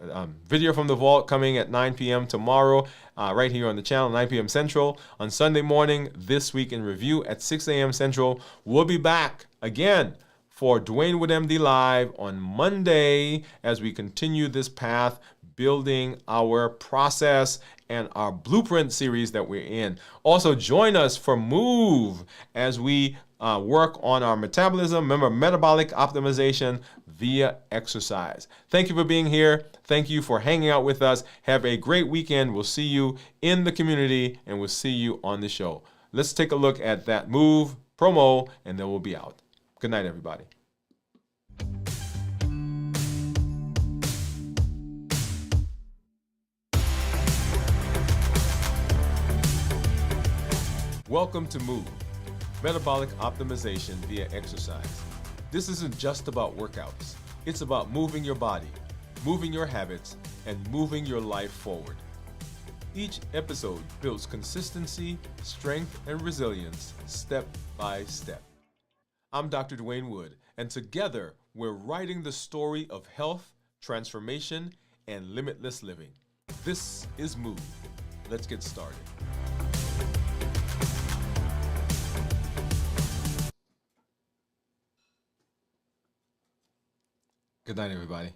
video from the vault coming at 9 p.m. tomorrow, right here on the channel, 9 p.m. Central. On Sunday morning, This Week in Review at 6 a.m. Central. We'll be back again for Dwain Woode MD Live on Monday as we continue this path, building our process and our blueprint series that we're in. Also, join us for Move as we work on our metabolism. Remember, metabolic optimization via exercise. Thank you for being here. Thank you for hanging out with us. Have a great weekend. We'll see you in the community and we'll see you on the show. Let's take a look at that Move promo and then we'll be out. Good night, everybody. Welcome to Move, metabolic optimization via exercise. This isn't just about workouts. It's about moving your body, moving your habits, and moving your life forward. Each episode builds consistency, strength, and resilience step by step. I'm Dr. Dwain Woode, and together we're writing the story of health, transformation, and limitless living. This is Move. Let's get started. Good night, everybody.